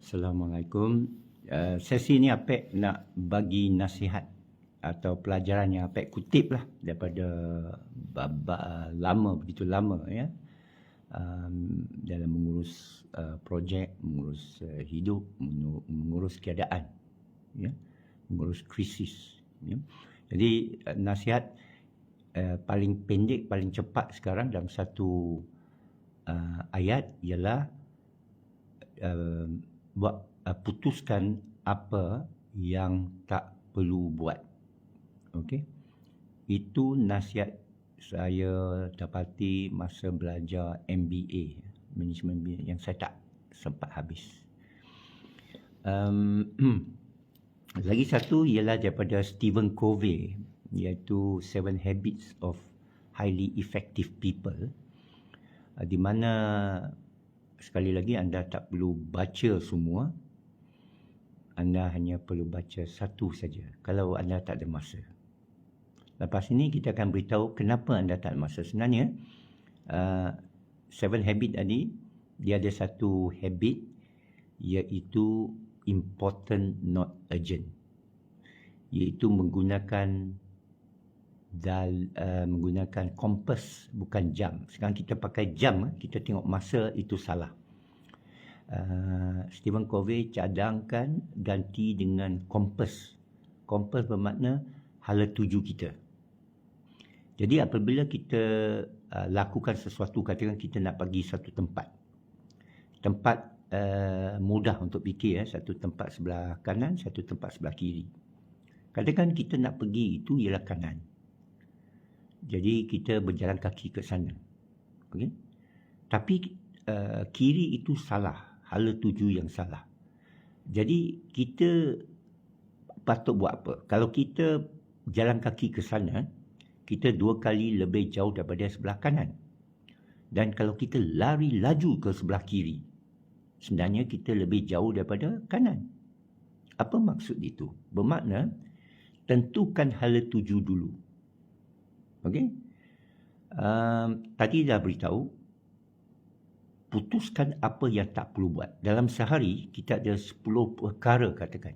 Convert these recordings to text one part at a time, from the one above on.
Assalamualaikum. Sesi ni Apek nak bagi nasihat atau pelajaran yang Apek kutip lah daripada begitu lama ya, dalam mengurus projek, mengurus hidup, mengurus keadaan, ya, mengurus krisis. Ya. Jadi nasihat paling pendek, paling cepat sekarang dalam satu ayat ialah putuskan apa yang tak perlu buat. Okey. Itu nasihat saya dapati masa belajar MBA, Management MBA, yang saya tak sempat habis. Lagi satu ialah daripada Stephen Covey, iaitu 7 Habits of Highly Effective People, di mana sekali lagi anda tak perlu baca semua, anda hanya perlu baca satu saja kalau anda tak ada masa. Lepas ini kita akan beritahu kenapa anda tak ada masa. Sebenarnya 7 habit tadi, dia ada satu habit iaitu important not urgent, iaitu menggunakan menggunakan kompas bukan jam. Sekarang kita pakai jam, kita tengok masa, itu salah. Stephen Covey cadangkan ganti dengan kompas. Kompas bermakna hala tuju kita. Jadi apabila kita lakukan sesuatu, katakan kita nak pergi satu tempat mudah untuk fikir, satu tempat sebelah kanan, satu tempat sebelah kiri. Katakan kita nak pergi itu ialah kanan, jadi kita berjalan kaki ke sana. Okay? Tapi kiri itu salah, hala tuju yang salah. Jadi kita patut buat apa? Kalau kita jalan kaki ke sana, kita 2 kali lebih jauh daripada sebelah kanan. Dan kalau kita lari laju ke sebelah kiri, sebenarnya kita lebih jauh daripada kanan. Apa maksud itu? Bermakna tentukan hala tuju dulu. Okey. Tadi dah beritahu, putuskan apa yang tak perlu buat. Dalam sehari kita ada 10 perkara katakan.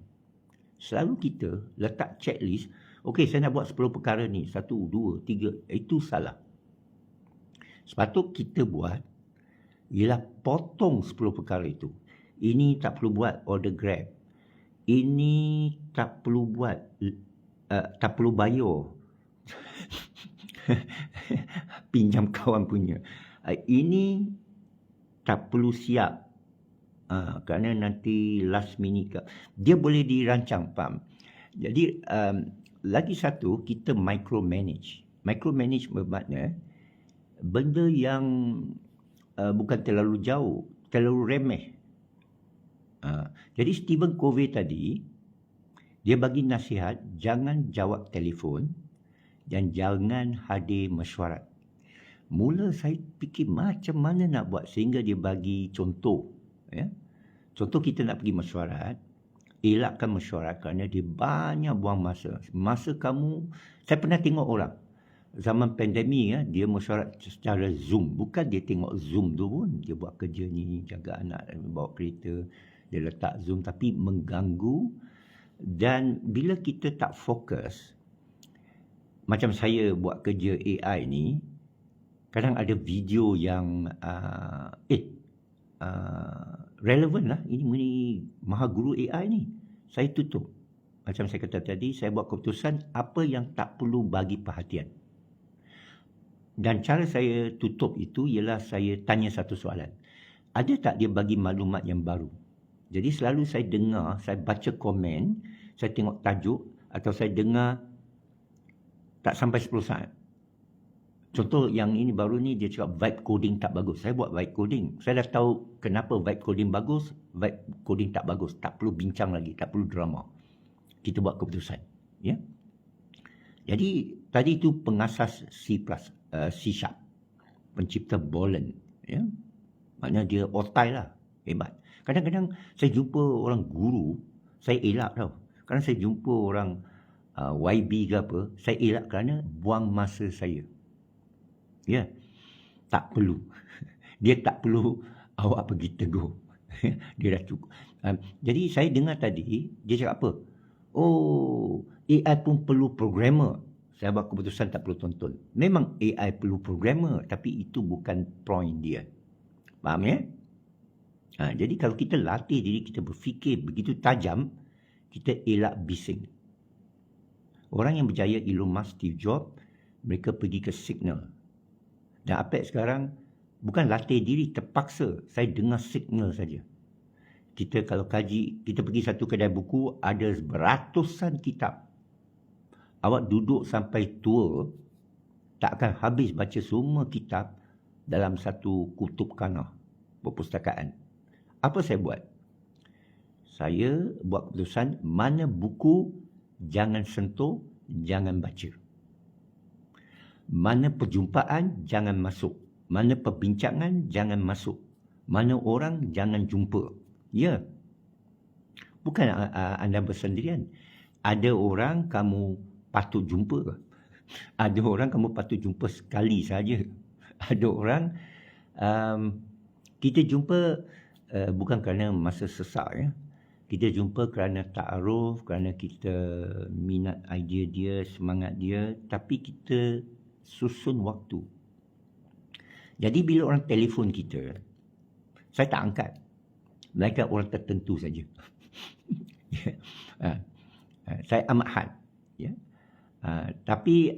Selalu kita letak checklist, okey saya nak buat 10 perkara ni, 1, 2, 3, itu salah. Sepatut kita buat ialah potong 10 perkara itu. Ini tak perlu buat, order Grab. Ini tak perlu buat, tak perlu bayar. Pinjam kawan punya. Ini tak perlu siap, kerana nanti last minute. Dia boleh dirancang, faham? Jadi lagi satu, kita micromanage. Micromanage bermakna benda yang bukan terlalu jauh, terlalu remeh. Jadi Stephen Covey tadi, dia bagi nasihat, jangan jawab telefon dan jangan hadir mesyuarat. Mula saya fikir macam mana nak buat, sehingga dia bagi contoh. Ya? Contoh kita nak pergi mesyuarat, elakkan mesyuarat kerana dia banyak buang masa. Masa kamu, saya pernah tengok orang, zaman pandemik ya, dia mesyuarat secara Zoom. Bukan dia tengok Zoom tu pun, dia buat kerja ni, jaga anak, bawa kereta, dia letak Zoom, tapi mengganggu. Dan bila kita tak fokus, macam saya buat kerja AI ni, kadang ada video yang relevan lah. Ini maha guru AI ni. Saya tutup. Macam saya kata tadi, saya buat keputusan apa yang tak perlu bagi perhatian. Dan cara saya tutup itu ialah saya tanya satu soalan. Ada tak dia bagi maklumat yang baru? Jadi selalu saya dengar, saya baca komen, saya tengok tajuk, atau saya dengar tak sampai 10 saat. Contoh yang ini baru ni, dia cakap vibe coding tak bagus. Saya buat vibe coding. Saya dah tahu kenapa vibe coding bagus, vibe coding tak bagus. Tak perlu bincang lagi, tak perlu drama. Kita buat keputusan. Ya. Jadi tadi itu pengasas C++, C#, pencipta Bolen. Ya. Maknanya dia otai lah, hebat. Kadang-kadang saya jumpa orang guru, saya elak tau. Kadang saya jumpa orang YB ke apa, saya elak kerana buang masa saya. Ya, tak perlu. Dia tak perlu awak pergi tegur. Dia dah cukup. Jadi saya dengar tadi, dia cakap apa? Oh, AI pun perlu programmer. Saya buat keputusan tak perlu tonton. Memang AI perlu programmer, tapi itu bukan point dia. Faham ya? Jadi kalau kita latih diri kita berfikir begitu tajam, kita elak bising. Orang yang berjaya, Elon Musk, Steve Jobs, mereka pergi ke Signal. Dan Apek sekarang bukan latih diri, terpaksa. Saya dengar Signal saja. Kita kalau kaji, kita pergi satu kedai buku, ada beratusan kitab. Awak duduk sampai tua, tak akan habis baca semua kitab dalam satu kutubkhana perpustakaan. Apa saya buat? Saya buat keputusan mana buku jangan sentuh, jangan baca. Mana perjumpaan jangan masuk. Mana perbincangan jangan masuk. Mana orang jangan jumpa. Ya. Bukan anda bersendirian. Ada orang kamu patut jumpa. Ada orang kamu patut jumpa sekali saja. Ada orang kita jumpa bukan kerana masa sesak ya. Kita jumpa kerana ta'aruf, kerana kita minat idea dia, semangat dia, tapi kita susun waktu. Jadi bila orang telefon kita, saya tak angkat. Melainkan orang tertentu saja. Saya amat had. Ya. Tapi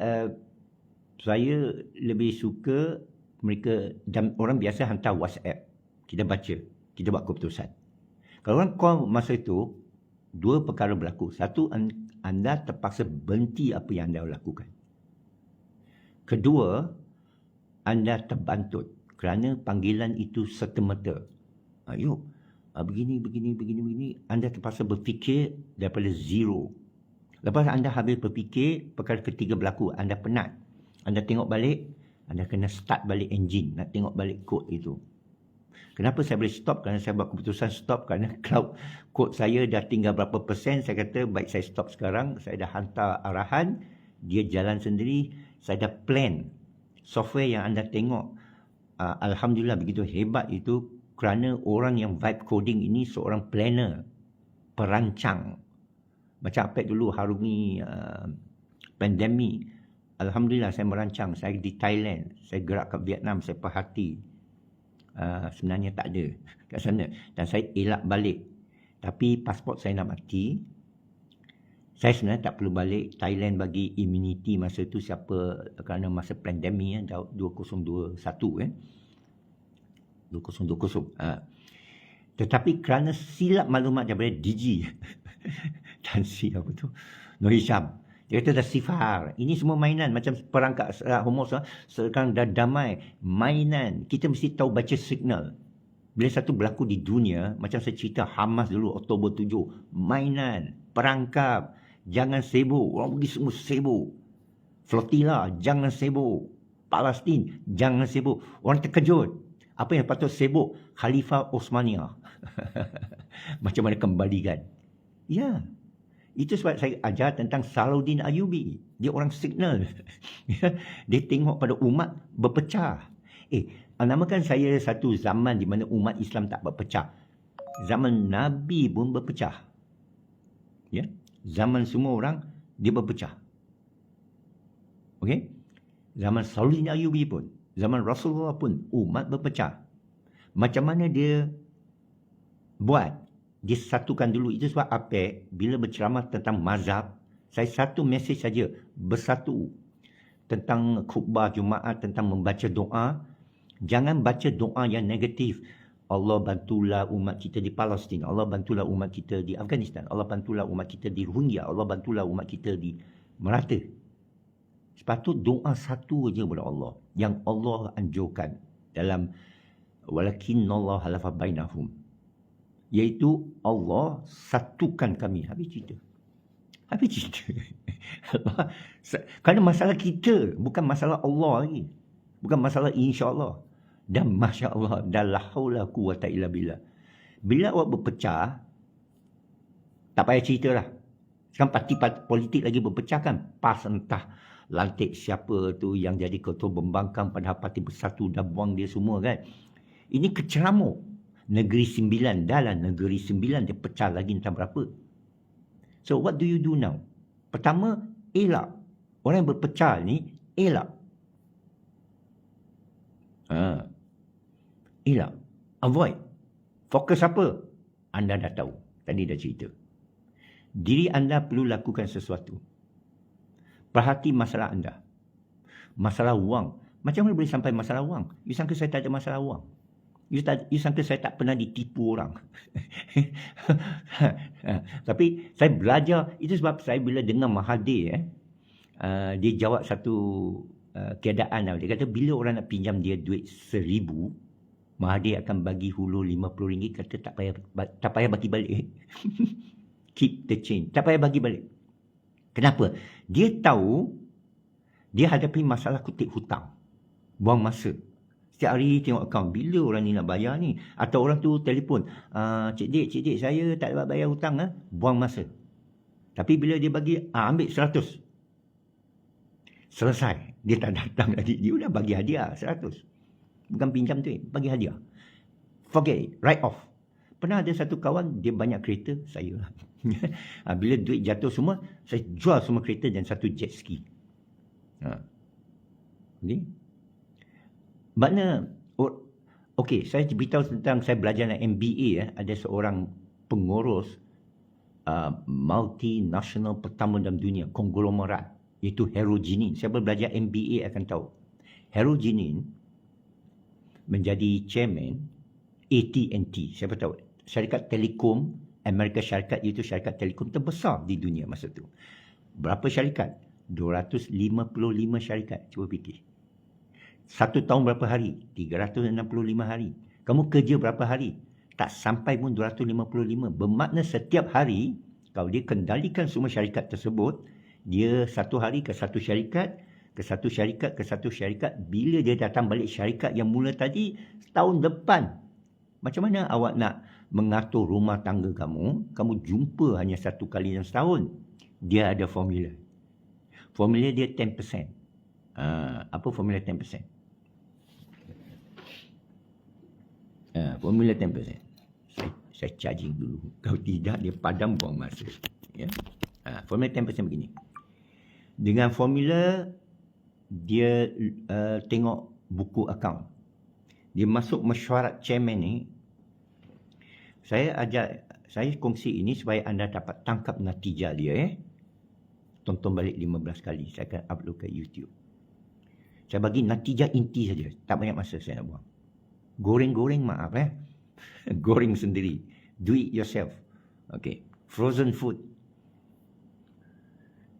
saya lebih suka mereka, dan orang biasa hantar WhatsApp. Kita baca, kita buat keputusan. Kalau orang call masa itu, dua perkara berlaku. Satu, anda terpaksa berhenti apa yang anda lakukan. Kedua, anda terbantut kerana panggilan itu serta-merta. Ayuh, begini. Anda terpaksa berfikir daripada zero. Lepas anda habis berfikir, perkara ketiga berlaku. Anda penat. Anda tengok balik, anda kena start balik engine. Nak tengok balik kod itu. Kenapa saya boleh stop? Kerana saya buat keputusan stop. Kerana cloud kod saya dah tinggal berapa persen. Saya kata baik saya stop sekarang. Saya dah hantar arahan. Dia jalan sendiri. Saya dah plan. Software yang anda tengok. Alhamdulillah begitu hebat itu. Kerana orang yang vibe coding ini seorang planner. Perancang. Macam Apek dulu harungi pandemik. Alhamdulillah saya merancang. Saya di Thailand. Saya gerak ke Vietnam. Saya perhati. Sebenarnya tak ada kat sana. Dan saya elak balik. Tapi pasport saya nak mati. Saya sebenarnya tak perlu balik. Thailand bagi immunity masa tu siapa, kerana masa pandemik 2021 kan. 2020. Tetapi kerana silap maklumat daripada DG. Dan si apa tu? Nur Hisham. Dia kata dah sifar. Ini semua mainan. Macam perangkat homos. Sekarang dah damai. Mainan. Kita mesti tahu baca signal. Bila satu berlaku di dunia. Macam saya cerita Hamas dulu. Oktober 7. Mainan. Perangkap. Jangan sibuk. Orang pergi semua sibuk. Flotilla. Jangan sibuk. Palestin. Jangan sibuk. Orang terkejut. Apa yang patut sibuk? Khalifah Osmaniyah. Macam mana kembalikan. Ya. Itu sebab saya ajar tentang Salahuddin Ayyubi. Dia orang signal. Dia tengok pada umat berpecah. Namakan saya satu zaman di mana umat Islam tak berpecah. Zaman Nabi pun berpecah. Ya, zaman semua orang dia berpecah. Okey? Zaman Salahuddin Ayyubi pun, zaman Rasulullah pun umat berpecah. Macam mana dia buat? Dia satukan dulu. Itu sebab Apek bila berceramah tentang mazhab, saya satu mesej saja, bersatu. Tentang khutbah Jumaat, tentang membaca doa. Jangan baca doa yang negatif. Allah bantulah umat kita di Palestin. Allah bantulah umat kita di Afghanistan. Allah bantulah umat kita di Rohingya. Allah bantulah umat kita di Melata. Sepatut doa satu saja kepada Allah. Yang Allah anjurkan dalam walakinnallaha halafa bainahum. Iaitu Allah satukan kami. Habis cerita. Kerana masalah kita. Bukan masalah Allah lagi. Bukan masalah insya-Allah. Dan masya-Allah. Dan la haula quwata illa billah. Bila awak berpecah. Tak payah cerita lah. Sekarang parti politik lagi berpecah kan. PAS entah lantik siapa tu yang jadi ketua pembangkang padahal parti bersatu. Dah buang dia semua kan. Ini keceramuk. Negeri Sembilan, dah lah Negeri Sembilan, dia pecah lagi entah berapa. So what do you do now? Pertama, elak. Orang yang berpecah ni, elak. Elak. Avoid. Fokus apa? Anda dah tahu. Tadi dah cerita. Diri anda perlu lakukan sesuatu. Perhati masalah anda. Masalah wang. Macam mana boleh sampai masalah wang? You sangka saya tak ada masalah wang? You sangka saya tak pernah ditipu orang? Tapi saya belajar. Itu sebab saya bila dengar Mahathir, dia jawab satu keadaan. Dia kata bila orang nak pinjam dia duit 1,000, Mahathir akan bagi hulu RM50. Kata tak payah bagi balik. Keep the change. Tak payah bagi balik. Kenapa? Dia tahu dia hadapi masalah kutip hutang. Buang masa. Setiap hari tengok akaun. Bila orang ni nak bayar ni? Atau orang tu telefon. Cik Dik, saya tak dapat bayar hutang. Buang masa. Tapi bila dia bagi, ambil 100. Selesai. Dia tak datang lagi. Dia dah bagi hadiah 100. Bukan pinjam tu, bagi hadiah. Forget it. Write off. Pernah ada satu kawan, dia banyak kereta, saya lah. Bila duit jatuh semua, saya jual semua kereta dan satu jet ski. Okay. Makna, okey, saya beritahu tentang saya belajar nak MBA. Ada seorang pengurus multinational pertama dalam dunia, konglomerat, iaitu Hero Jinin. Siapa belajar MBA akan tahu. Hero Jinin menjadi chairman AT&T. Siapa tahu? Syarikat Telekom Amerika Syarikat, itu syarikat telekom terbesar di dunia masa tu. Berapa syarikat? 255 syarikat. Cuba fikir. Satu tahun berapa hari? 365 hari. Kamu kerja berapa hari? Tak sampai pun 255. Bermakna setiap hari, kalau dia kendalikan semua syarikat tersebut, dia satu hari ke satu syarikat, ke satu syarikat, ke satu syarikat. Bila dia datang balik syarikat yang mula tadi, setahun depan. Macam mana awak nak mengatur rumah tangga kamu? Kamu jumpa hanya satu kali dalam setahun. Dia ada formula. Formula dia 10%. Apa formula 10%? Formula 10%. Saya charging dulu. Kalau tidak, dia padam buang masa. Ya? Formula 10% begini. Dengan formula, dia tengok buku akaun. Dia masuk mesyuarat chairman ni. Saya kongsi ini supaya anda dapat tangkap natijah dia. Tonton balik 15 kali. Saya akan upload ke YouTube. Saya bagi natijah inti saja. Tak banyak masa saya nak buang. Goreng-goreng maaf goreng sendiri. Do it yourself. Okay. Frozen food.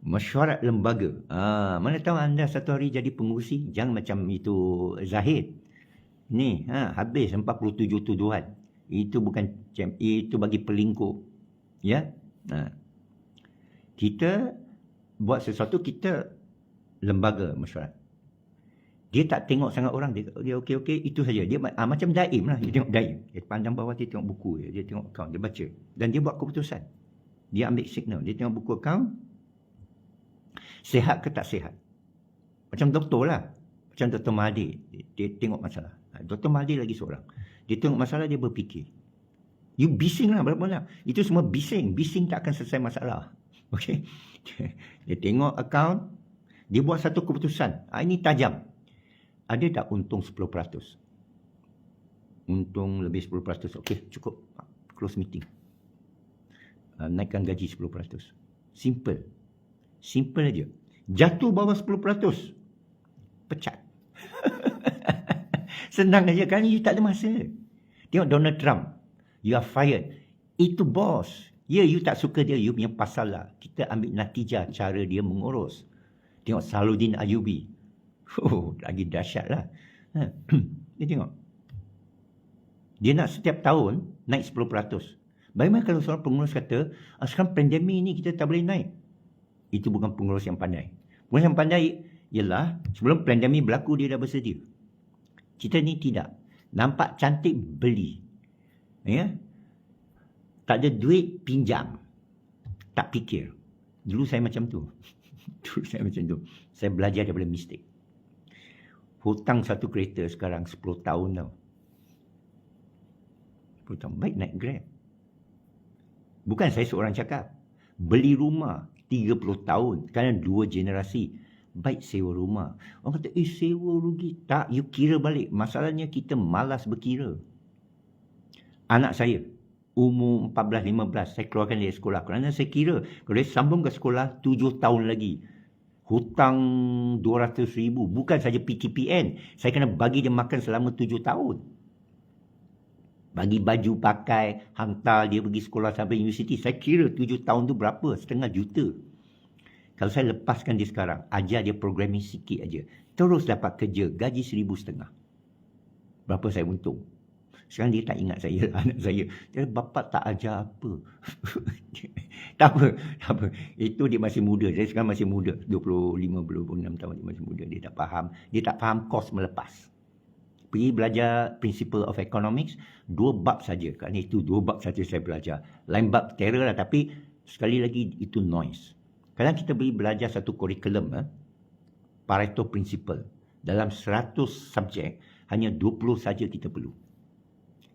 Mesyuarat lembaga. Mana tahu anda satu hari jadi pengurusi. Jangan macam itu Zahid. Ni, habis 47 tuduhan. Itu bukan itu bagi pelingkup. Ya? Kita buat sesuatu, kita lembaga mesyuarat. Dia tak tengok sangat orang. Dia okey, itu saja. Dia macam daim lah. Dia tengok daim. Dia pandang bawah, dia tengok buku. Dia tengok akaun, dia baca. Dan dia buat keputusan. Dia ambil signal. Dia tengok buku akaun. Sihat ke tak sihat. Macam doktor lah. Macam Dr. Mahathir. Dia tengok masalah. Dr. Mahathir lagi seorang. Dia tengok masalah, dia berfikir. You bising lah berapa-apa. Itu semua bising. Bising tak akan selesai masalah. Okay. Dia tengok akaun. Dia buat satu keputusan. Ini tajam. Ada tak untung 10%? Untung lebih 10%. Okey, cukup. Close meeting. Naikkan gaji 10%. Simple. Simple aja. Jatuh bawah 10%. Pecat. Senang aja kan, you tak ada masa. Tengok Donald Trump. You are fired. Itu bos. Ya, you tak suka dia, you punya pasal lah. Kita ambil natijah cara dia mengurus. Tengok Salahuddin Ayyubi. Lagi dahsyat lah. Dia tengok. Dia nak setiap tahun naik 10%. Bagaimana kalau seorang pengurus kata, sekarang pandemik ni kita tak boleh naik? Itu bukan pengurus yang pandai. Pengurus yang pandai ialah sebelum pandemik berlaku dia dah bersedia. Kita ni tidak. Nampak cantik, beli. Ya? Tak ada duit, pinjam. Tak fikir. Dulu saya macam tu. Saya belajar daripada mistik. Hutang satu kereta sekarang 10 tahun tau. 10 tahun. Baik naik Grab. Bukan saya seorang cakap. Beli rumah 30 tahun. Kerana 2 generasi. Baik sewa rumah. Orang kata, sewa rugi. Tak, you kira balik. Masalahnya kita malas berkira. Anak saya, umur 14-15, saya keluarkan dari sekolah. Kerana saya kira, kalau dia sambung ke sekolah, 7 tahun lagi. Hutang 200,000. Bukan saja PTPN. Saya kena bagi dia makan selama 7 tahun. Bagi baju pakai, hantar dia pergi sekolah sampai universiti. Saya kira 7 tahun tu berapa? Setengah juta. Kalau saya lepaskan dia sekarang, ajar dia programming sikit aja, terus dapat kerja, gaji 1,500. Berapa saya untung? Sekarang dia tak ingat saya, anak saya. Dia, bapak tak ajar apa. tak apa. Itu dia masih muda. Saya sekarang masih muda. 25, 26 tahun dia masih muda. Dia tak faham. Dia tak faham kos melepas. Pergi belajar Principle of Economics, 2 bab saja. Kerana itu 2 bab saja saya belajar. Lain bab terror lah, tapi sekali lagi itu noise. Kadang kita boleh belajar satu kurikulum, Pareto Principle. Dalam 100 subjek, hanya 20 saja kita perlu.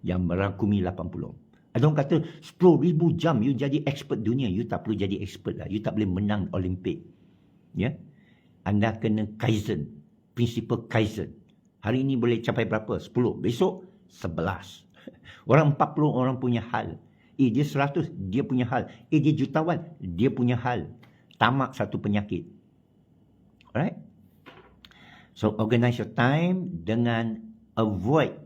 Yang merangkumi 80. Ada orang kata, 10,000 jam you jadi expert dunia. You tak perlu jadi expert lah. You tak boleh menang Olimpik. Ya? Anda kena Kaizen. Principle Kaizen. Hari ini boleh capai berapa? 10. Besok, 11. Orang 40 orang punya hal. Dia 100, dia punya hal. Dia jutawan, dia punya hal. Tamak satu penyakit. Alright? So, organize your time dengan avoid.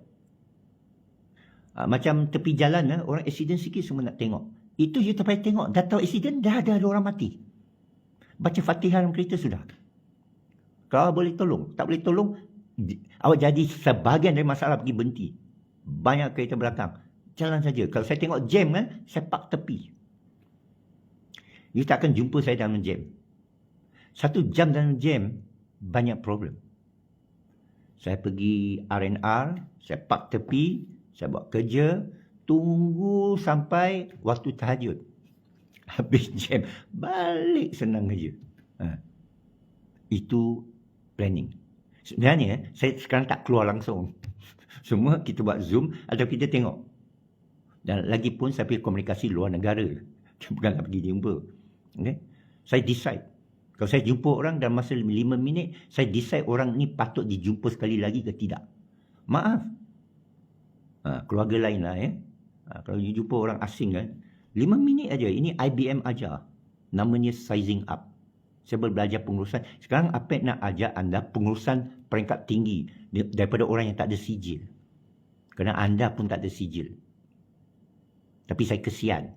Macam tepi jalan, orang accident sikit semua nak tengok. Itu you tak payah tengok. Dah tahu accident, dah ada orang mati. Baca Fatihah dalam kereta sudah. Kalau boleh tolong. Tak boleh tolong, awak jadi sebahagian dari masalah, pergi berhenti. Banyak kereta belakang. Jalan saja. Kalau saya tengok jam, saya park tepi. You tak akan jumpa saya dalam jam. 1 jam dalam jam, banyak problem. Saya pergi R&R, saya park tepi, saya buat kerja, tunggu sampai waktu tahajud. Habis jam, balik senang kerja. Itu planning. Sebenarnya, saya sekarang tak keluar langsung. Semua kita buat Zoom atau kita tengok. Dan lagi pun saya pergi komunikasi luar negara. Bukanlah pergi jumpa. Okay? Saya decide. Kalau saya jumpa orang dalam masa 5 minit, saya decide orang ni patut dijumpa sekali lagi ke tidak. Maaf. Keluarga lain lah ya. Kalau you jumpa orang asing 5 minit aja. Ini IBM ajar. Namanya sizing up. Saya belajar pengurusan. Sekarang apa yang nak ajar anda pengurusan peringkat tinggi daripada orang yang tak ada sijil. Kerana anda pun tak ada sijil. Tapi saya kesian.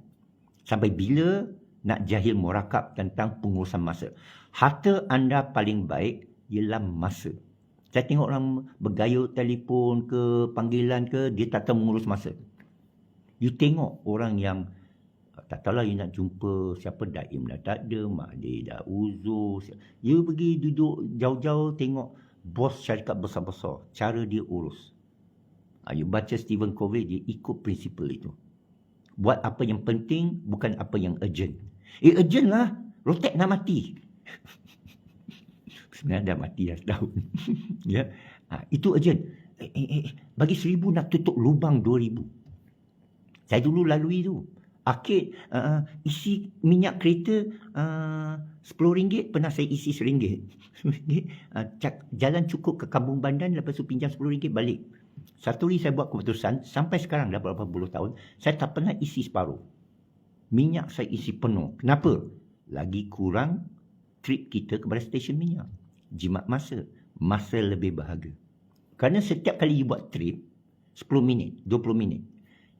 Sampai bila nak jahil murakab tentang pengurusan masa. Harta anda paling baik ialah masa. Saya tengok orang bergayut telefon ke, panggilan ke, dia tak tahu mengurus masa. You tengok orang yang tak tahulah you nak jumpa siapa, Daim dah tak ada, Mak Dia dah uzur. You pergi duduk jauh-jauh tengok bos syarikat besar-besar, cara dia urus. You baca Stephen Covey, dia ikut prinsipal itu. Buat apa yang penting, bukan apa yang urgent. Urgent lah, rotek nak mati. Sebenarnya dah mati dah setahun. Ya, itu urgent. Bagi 1,000 nak tutup lubang 2,000. Saya dulu lalui tu. Akid isi minyak kereta RM10, pernah saya isi RM1. Jalan cukup ke Kampung Bandan, lepas tu pinjam RM10 balik. Satu hari saya buat keputusan, sampai sekarang dah berapa puluh tahun, saya tak pernah isi separuh. Minyak saya isi penuh. Kenapa? Lagi kurang trip kita kepada stesen minyak. Jimat masa. Masa lebih berharga. Kerana setiap kali you buat trip, 10 minit, 20 minit.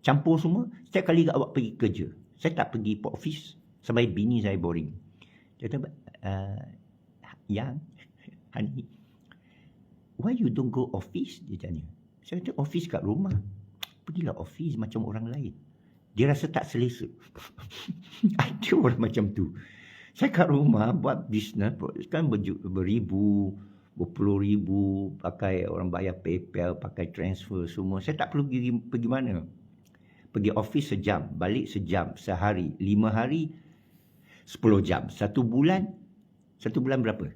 Campur semua, setiap kali awak pergi kerja. Saya tak pergi port office. Sampai bini saya boring. Dia kata, Yang, honey, why you don't go office? Dia tanya. Saya kata, office kat rumah. Pergilah office macam orang lain. Dia rasa tak selesa. Ada orang macam tu. Saya kat rumah buat bisnes, kan beribu, berpuluh ribu, pakai orang bayar PayPal, pakai transfer semua. Saya tak perlu pergi mana. Pergi office sejam, balik sejam, sehari, 5 hari, 10 jam. Satu bulan berapa?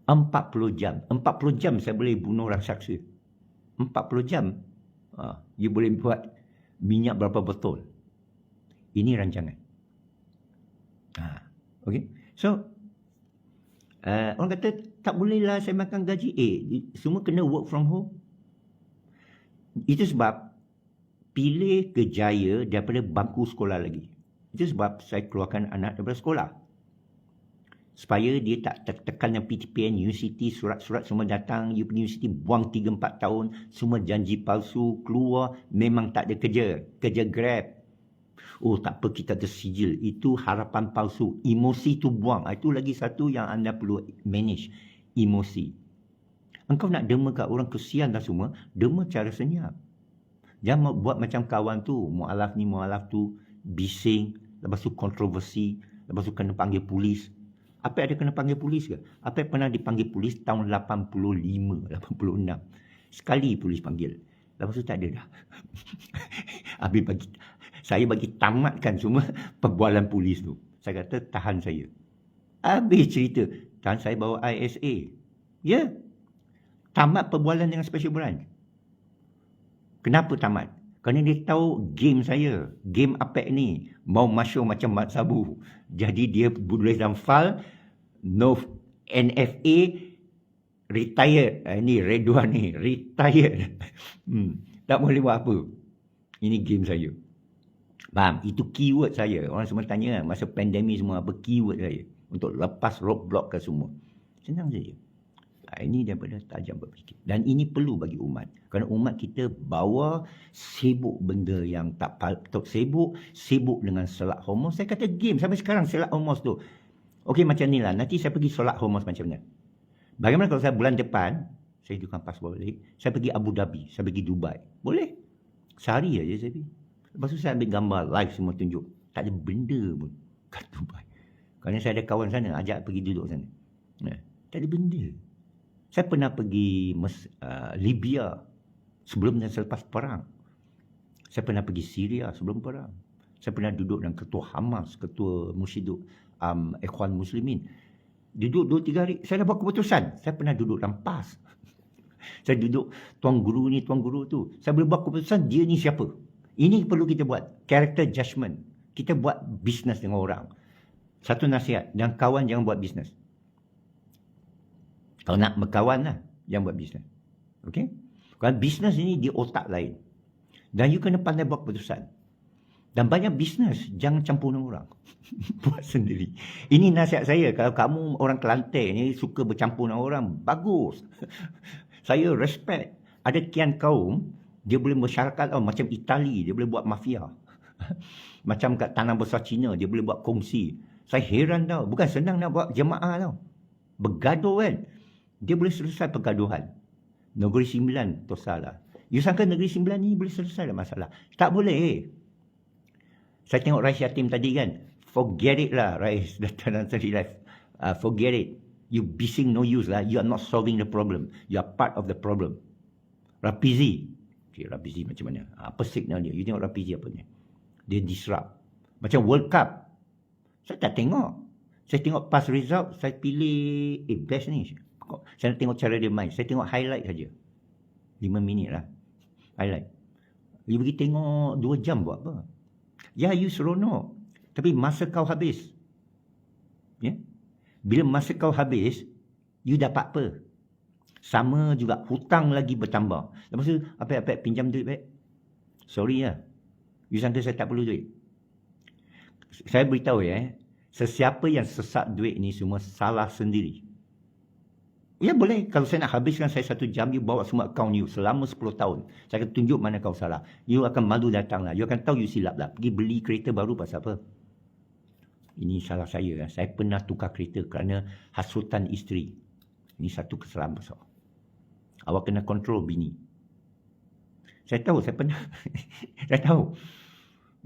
40 jam. 40 jam saya boleh bunuh raksasa. 40 jam, you boleh buat minyak berapa botol. Ini rancangan. Okay. So, orang kata tak bolehlah saya makan gaji. Semua kena work from home. Itu sebab pilih kejaya daripada bangku sekolah lagi. Itu sebab saya keluarkan anak daripada sekolah. Supaya dia tak tertekan dengan PTPN, universiti, surat-surat semua datang, you pergi universiti, buang 3-4 tahun, semua janji palsu, keluar, memang tak ada kerja. Kerja Grab. Oh, tak apa, kita ada sijil. Itu harapan palsu. Emosi tu buang. Itu lagi satu yang anda perlu manage. Emosi. Engkau nak derma kat orang, kesian dah semua, derma cara senyap. Jangan buat macam kawan tu, mu'alaf ni, mu'alaf tu, bising, lepas tu kontroversi, lepas tu kena panggil polis. Apa ada kena panggil polis ke? Apa pernah dipanggil polis tahun 85, 86. Sekali polis panggil. Lepas tu tak ada dah. Habis saya bagi tamatkan semua perbualan polis tu. Saya kata tahan saya. Habis cerita. Tahan saya bawa ISA. Ya. Tamat perbualan dengan special branch. Kenapa tamat? Kerana dia tahu game saya. Game APEC ni. Mau masyur macam Mat Sabu. Jadi dia tulis dalam file. No NFA retired. Ini Redwan ni. Retired. Tak boleh buat apa. Ini game saya. Faham? Itu keyword saya. Orang semua tanya masa pandemik semua apa keyword saya. Untuk lepas roadblock ke semua. Senang saja. Ini daripada tajam berfikir. Dan ini perlu bagi umat. Kerana umat kita bawa sibuk benda yang tak patut sibuk. Sibuk dengan solat homos. Saya kata game. Sampai sekarang solat homos tu. Okey macam ni lah. Nanti saya pergi solat homos macam mana. Bagaimana kalau saya bulan depan. Saya hidupkan pasport balik. Saya pergi Abu Dhabi. Saya pergi Dubai. Boleh. Sehari aja saya pergi. Lepas tu saya ambil gambar live semua tunjuk. Tak ada benda pun kat Dubai. Kerana saya ada kawan sana. Ajak pergi duduk sana. Tak ada benda. Saya pernah pergi Libya sebelum dan selepas perang. Saya pernah pergi Syria sebelum perang. Saya pernah duduk dengan ketua Hamas, ketua Musyiduk Ikhwan Muslimin. Duduk 2-3 hari, saya dah buat keputusan. Saya pernah duduk dalam PAS. Saya duduk, tuan guru ni, tuan guru tu. Saya boleh buat keputusan, dia ni siapa. Ini perlu kita buat. Character judgment. Kita buat bisnes dengan orang. Satu nasihat, dan kawan jangan buat bisnes. Kalau nak berkawan lah, jangan buat bisnes. Okay? Kalau bisnes ini di otak lain. Dan you kena pandai buat keputusan. Dan banyak bisnes, jangan campur dengan orang. Buat sendiri. Ini nasihat saya. Kalau kamu orang Kelantan ni suka bercampur dengan orang, bagus. Saya respect. Ada kian kaum, dia boleh masyarakat macam Itali, dia boleh buat mafia. Macam kat Tanah Besar Cina, dia boleh buat kongsi. Saya heran tau. Bukan senang nak buat jemaah tau. Bergaduh kan. Dia boleh selesai pergaduhan. Negeri Sembilan tu salah. You sangka Negeri Sembilan ni boleh selesai dah masalah. Tak boleh. Saya tengok Rais Yatim tadi kan. Forget it lah Rais. Datang tadi live. Forget it. You bising no use lah. You are not solving the problem. You are part of the problem. Rapizi. Okay, Rapizi macam mana? Apa signal dia? You tengok Rapizi apa ni? Dia disrupt. Macam World Cup. Saya tak tengok. Saya tengok past result. Saya pilih best ni. Saya nak tengok cara dia main. Saya tengok highlight saja. 5 minit lah. Highlight. You pergi tengok 2 jam buat apa? Ya, you seronok. Tapi masa kau habis. Ya? Bila masa kau habis, you dapat apa? Sama juga. Hutang lagi bertambah. Lepas tu, apa pinjam duit baik? Sorry lah. You sangka saya tak perlu duit? Saya beritahu ya. Sesiapa yang sesak duit ni semua salah sendiri. Ya boleh. Kalau saya nak habiskan saya 1 jam, you bawa semua akaun you selama 10 tahun. Saya akan tunjuk mana kau salah. You akan malu datang lah. You akan tahu you silap lah. Pergi beli kereta baru pasal apa? Ini salah saya. Saya pernah tukar kereta kerana hasutan isteri. Ini satu kesalahan besar. Awak kena kontrol bini. Saya tahu, saya pernah. Saya tahu.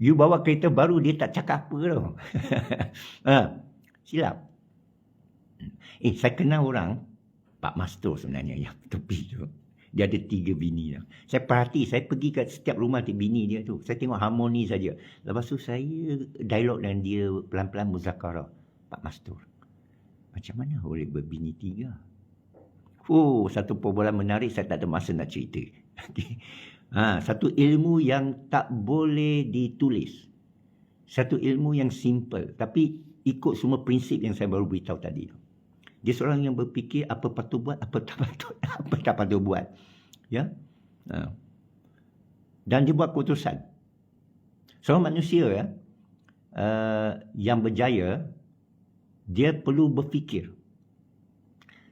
You bawa kereta baru, dia tak cakap apa tau. Silap. Saya kenal orang, Pak Mastur sebenarnya yang tepi tu. Dia ada 3 bini lah. Saya perhati, saya pergi ke setiap rumah bini dia tu. Saya tengok harmoni saja. Lepas tu saya dialog dengan dia pelan-pelan muzakarah. Pak Mastur, macam mana boleh berbini 3? Satu perbualan menarik, saya tak ada masa nak cerita. Satu ilmu yang tak boleh ditulis. Satu ilmu yang simple. Tapi ikut semua prinsip yang saya baru beritahu tadi. Dia seorang yang berfikir apa patut buat, apa tak patut buat. Ya. Dan dia buat keputusan. Seorang manusia ya, yang berjaya, dia perlu berfikir.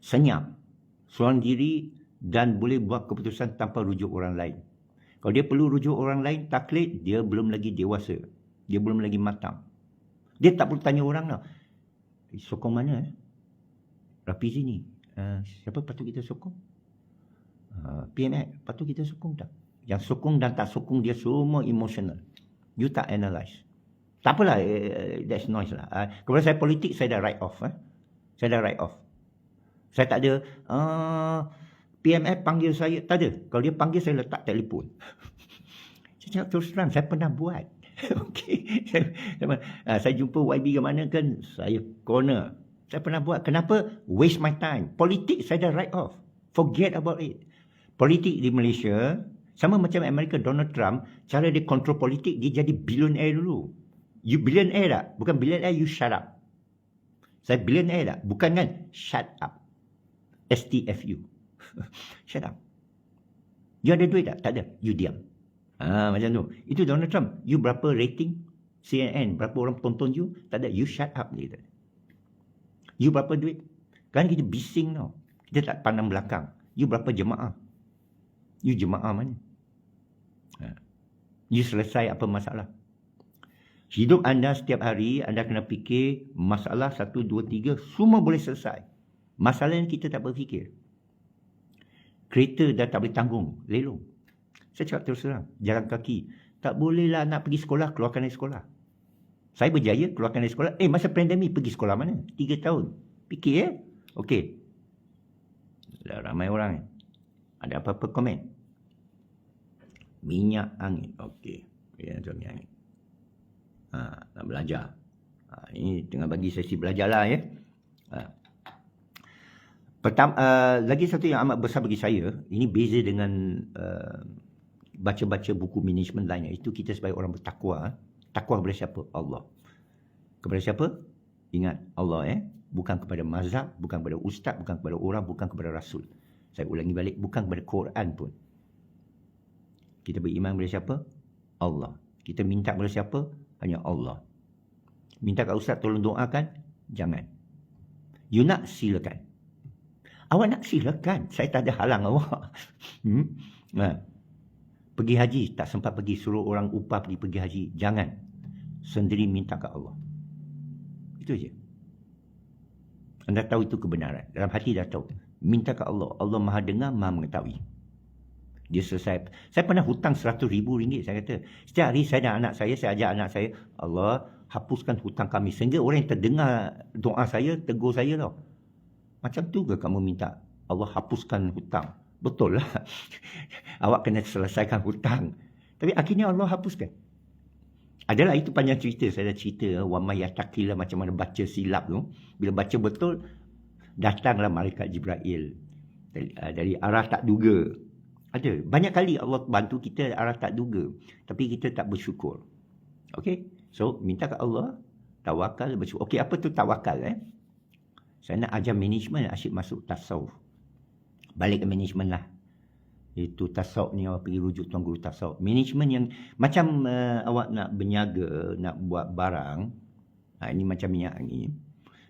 Senyap. Seorang diri dan boleh buat keputusan tanpa rujuk orang lain. Kalau dia perlu rujuk orang lain, taklid, dia belum lagi dewasa. Dia belum lagi matang. Dia tak perlu tanya orang lah. Sokong mana? Rapi sini. Siapa patut kita sokong? PMX, patut kita sokong tak? Yang sokong dan tak sokong dia semua emotional. You tak analyse. Tak apalah, that's noise lah. Kepada saya politik, saya dah write off. Saya dah write off. Saya tak ada, PMF panggil saya, tak ada. Kalau dia panggil, saya letak telefon. Saya cakap terus terang, saya pernah buat. Okey. Saya jumpa YB ke mana kan, saya corner. Saya pernah buat. Kenapa? Waste my time. Politik, saya dah write off. Forget about it. Politik di Malaysia, sama macam Amerika, Donald Trump, cara dia kontrol politik, dia jadi billionaire dulu. You billionaire tak? Bukan billionaire, you shut up. Saya billionaire tak? Bukan kan? Shut up. STFU. Shut up. You ada duit tak? Tak ada. You diam. Macam tu. Itu Donald Trump. You berapa rating? CNN. Berapa orang tonton you? Tak ada. You shut up. Gitu. You berapa duit? Kan kita bising tau. Kita tak pandang belakang. You berapa jemaah? You jemaah mana? You selesai apa masalah? Hidup anda setiap hari, anda kena fikir masalah 1, 2, 3, semua boleh selesai. Masalah yang kita tak berfikir. Kereta dah tak boleh tanggung, lelong. Saya cakap terus terang, jalan kaki. Tak bolehlah nak pergi sekolah, keluarkan dari sekolah. Saya berjaya, keluarkan dari sekolah. Masa pandemik pergi sekolah mana? 3 tahun. Fikir Okey. Ramai orang. Ada apa-apa komen? Minyak angin. Okey. Minyak angin. Nak belajar. Ini tengah bagi sesi belajar lah ya. Lagi satu yang amat besar bagi saya, ini beza dengan baca-baca buku management lainnya. Itu kita sebagai orang bertakwa. Takwa kepada siapa? Allah. Kepada siapa? Ingat Allah bukan kepada mazhab, bukan kepada ustaz, bukan kepada orang, bukan kepada rasul. Saya ulangi balik, bukan kepada Quran pun. Kita beriman kepada siapa? Allah. Kita minta kepada siapa? Hanya Allah. Minta kat ustaz tolong doakan? Jangan. You nak, silakan. Awak nak, silakan. Saya tak ada halang awak. Pergi haji, tak sempat pergi, suruh orang upah pergi haji. Jangan. Sendiri minta kat Allah. Itu je. Anda tahu itu kebenaran. Dalam hati dah tahu. Minta kat Allah. Allah maha dengar, maha mengetahui. Dia selesai. Saya pernah hutang RM100,000. Saya kata, setiap hari saya dan anak saya ajak anak saya, Allah hapuskan hutang kami. Sehingga orang yang terdengar doa saya, tegur saya tau. Macam tu ke kamu minta Allah hapuskan hutang? Betul lah. Awak kena selesaikan hutang. Tapi akhirnya Allah hapuskan. Adalah itu panjang cerita. Saya dah cerita. Wa may yattaqillah, macam mana baca silap tu. Bila baca betul, datanglah malaikat Jibril. Dari arah tak duga. Ada. Banyak kali Allah bantu kita arah tak duga. Tapi kita tak bersyukur. Okay. So, minta ke Allah. Tawakal, bersyukur. Okay, apa tu tawakal? Saya nak ajar management, asyik masuk tasawuf. Balik ke management lah. Itu tasawuf ni, awak pergi rujuk tuan guru tasawuf. Management yang macam awak nak berniaga, nak buat barang. Ini macam minyak angin.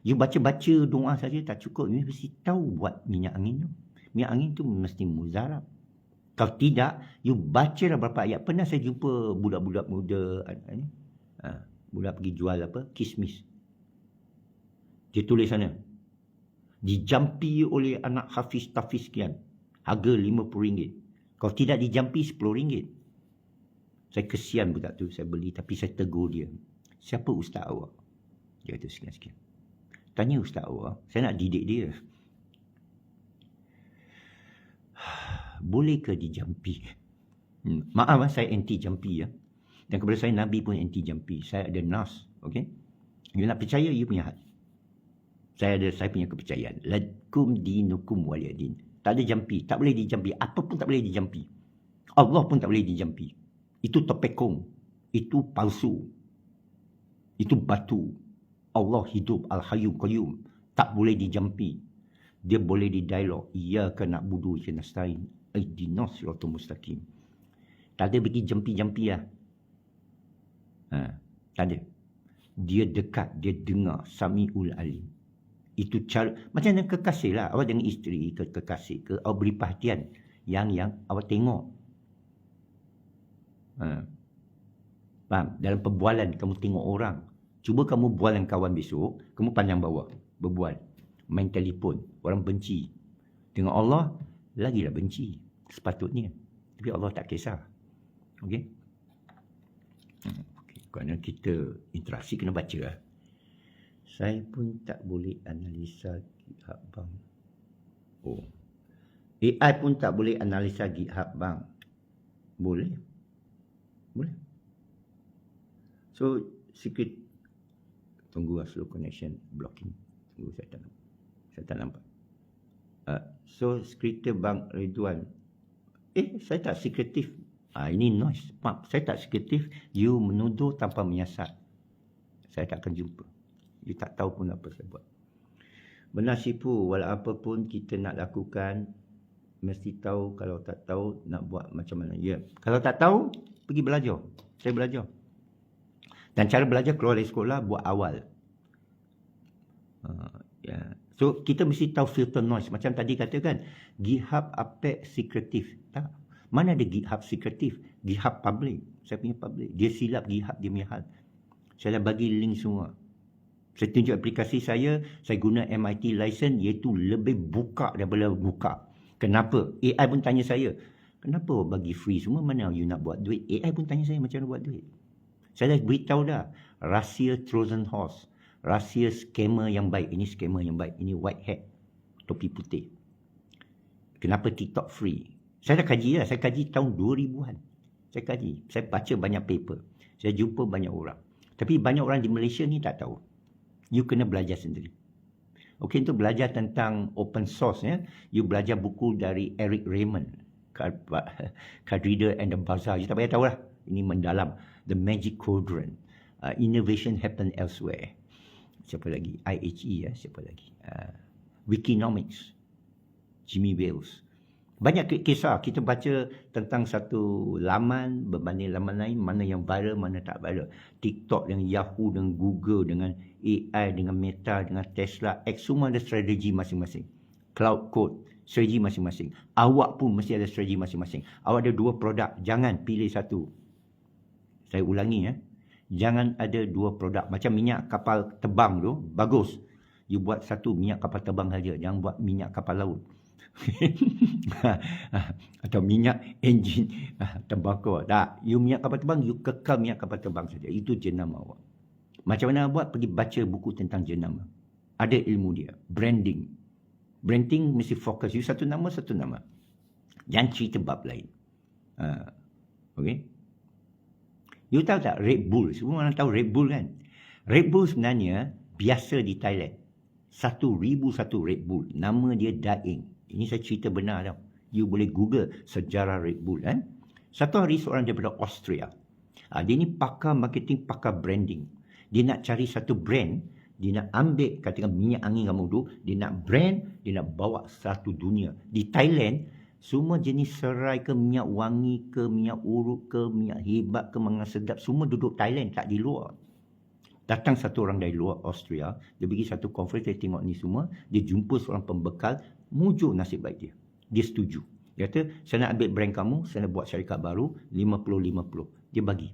You baca-baca doa saja tak cukup. You mesti tahu buat minyak angin tu. Minyak angin tu mesti muzarab. Kalau tidak, you bacalah berapa ayat. Pernah saya jumpa budak-budak muda. Budak pergi jual apa? Kismis. Dia tulis sana. Dijampi oleh anak hafiz tafiz sekian. Harga RM50. Kalau tidak dijampi RM10. Saya kesian budak tu. Saya beli tapi saya tegur dia. Siapa ustaz awak? Dia kata sekian-sekian. Tanya ustaz awak. Saya nak didik dia. Boleh ke dijampi? Maaf saya anti jampi ya. Dan kepada saya Nabi pun anti jampi. Saya ada nas. Okay? You nak percaya, you punya hati. Saya punya kepercayaan. Lakum dinukum waliyadin. Tak ada jampi. Tak boleh dijampi. Apa pun tak boleh dijampi. Allah pun tak boleh dijampi. Itu topekong. Itu palsu. Itu batu. Allah hidup, Al-Hayyum Qayyum. Tak boleh dijampi. Dia boleh didialog. Iyyaka na'budu wa iyyaka nasta'in. Ihdinas siratal mustaqim. Tak ada bagi jampi-jampi lah. Tak ada. Dia dekat, dia dengar. Sami'ul Alim. Itu cara, macam yang kekasih lah. Awak dengan isteri ke kekasih ke, awak beri perhatian. Yang awak tengok. Faham? Dalam perbualan kamu tengok orang. Cuba kamu bual dengan kawan besok, kamu pandang bawah, berbual. Main telefon, orang benci. Dengan Allah, lagilah benci. Sepatutnya. Tapi Allah tak kisah. Okey? Kerana kita interaksi kena baca lah. Saya pun tak boleh analisa GitHub bang. Oh. AI pun tak boleh analisa GitHub bang. Boleh. Boleh. So, secret. Tunggu slow connection blocking. Tunggu saya tak nampak. So, secret bang Ridwan. Saya tak sekretif. Ini noise. Maaf, saya tak sekretif. You menuduh tanpa menyiasat. Saya tak akan jumpa. You tak tahu pun apa saya buat. Benar Sipu, walau apa pun kita nak lakukan, mesti tahu. Kalau tak tahu, nak buat macam mana. Ya. Kalau tak tahu, pergi belajar. Saya belajar. Dan cara belajar keluar dari sekolah, buat awal. So, kita mesti tahu filter noise. Macam tadi katakan, GitHub Apex sekretif. Tak. Mana ada GitHub sekretif? GitHub public. Saya punya public. Dia silap GitHub dia punya hal. Saya dah bagi link semua. Saya tunjuk aplikasi saya guna MIT license, iaitu lebih buka daripada buka. Kenapa? AI pun tanya saya, kenapa bagi free semua, mana you nak buat duit? AI pun tanya saya macam mana buat duit. Saya dah beritahu dah, rahsia Trojan Horse, rahsia scammer yang baik. Ini scammer yang baik, ini white hat, topi putih. Kenapa TikTok free? Saya dah kaji lah, saya kaji tahun 2000-an. Saya kaji, saya baca banyak paper, saya jumpa banyak orang. Tapi banyak orang di Malaysia ni tak tahu. You kena belajar sendiri. Okey, untuk belajar tentang open source, you belajar buku dari Eric Raymond, Card Reader and the Bazaar. You tak payah tahu lah. Ini mendalam. The Magic Quadrant. Innovation Happen Elsewhere. Siapa lagi? IHE, siapa lagi? Wikinomics. Jimmy Wales. Banyak kisah. Kita baca tentang satu laman berbanding laman lain, mana yang viral, mana tak viral. TikTok dengan Yahoo, dengan Google, dengan AI, dengan Meta, dengan Tesla, X, semua ada strategi masing-masing. Cloud Code, strategi masing-masing. Awak pun mesti ada strategi masing-masing. Awak ada 2 produk, jangan pilih satu. Saya ulangi, jangan ada 2 produk. Macam minyak kapal terbang tu, bagus. You buat satu minyak kapal terbang saja, jangan buat minyak kapal laut. Atau minyak enjin tembakau. Tak, you minyak kapal terbang, you kekal minyak kapal terbang saja. Itu jenama awak. Macam mana buat? Pergi baca buku tentang jenama. Ada ilmu dia. Branding. Branding mesti fokus. You satu nama. Jangan cerita bab lain. Okay. You tahu tak Red Bull? Semua orang tahu Red Bull kan? Red Bull sebenarnya biasa di Thailand. 1,001 Red Bull. Nama dia Daing. Ini saya cerita benar tau. You boleh Google sejarah Red Bull. Satu hari seorang daripada Austria. Dia ni pakar marketing, pakar branding. Dia nak cari satu brand. Dia nak ambil, katakan minyak angin kamu tu. Dia nak brand, dia nak bawa satu dunia. Di Thailand, semua jenis serai ke, minyak wangi ke, minyak urut ke, minyak hebat ke, mangan sedap. Semua duduk Thailand, tak di luar. Datang satu orang dari luar Austria. Dia pergi satu conference, dia tengok ni semua. Dia jumpa seorang pembekal. Mujuk nasib baik dia. Dia setuju. Dia kata, saya nak ambil brand kamu, saya nak buat syarikat baru, 50-50. Dia bagi.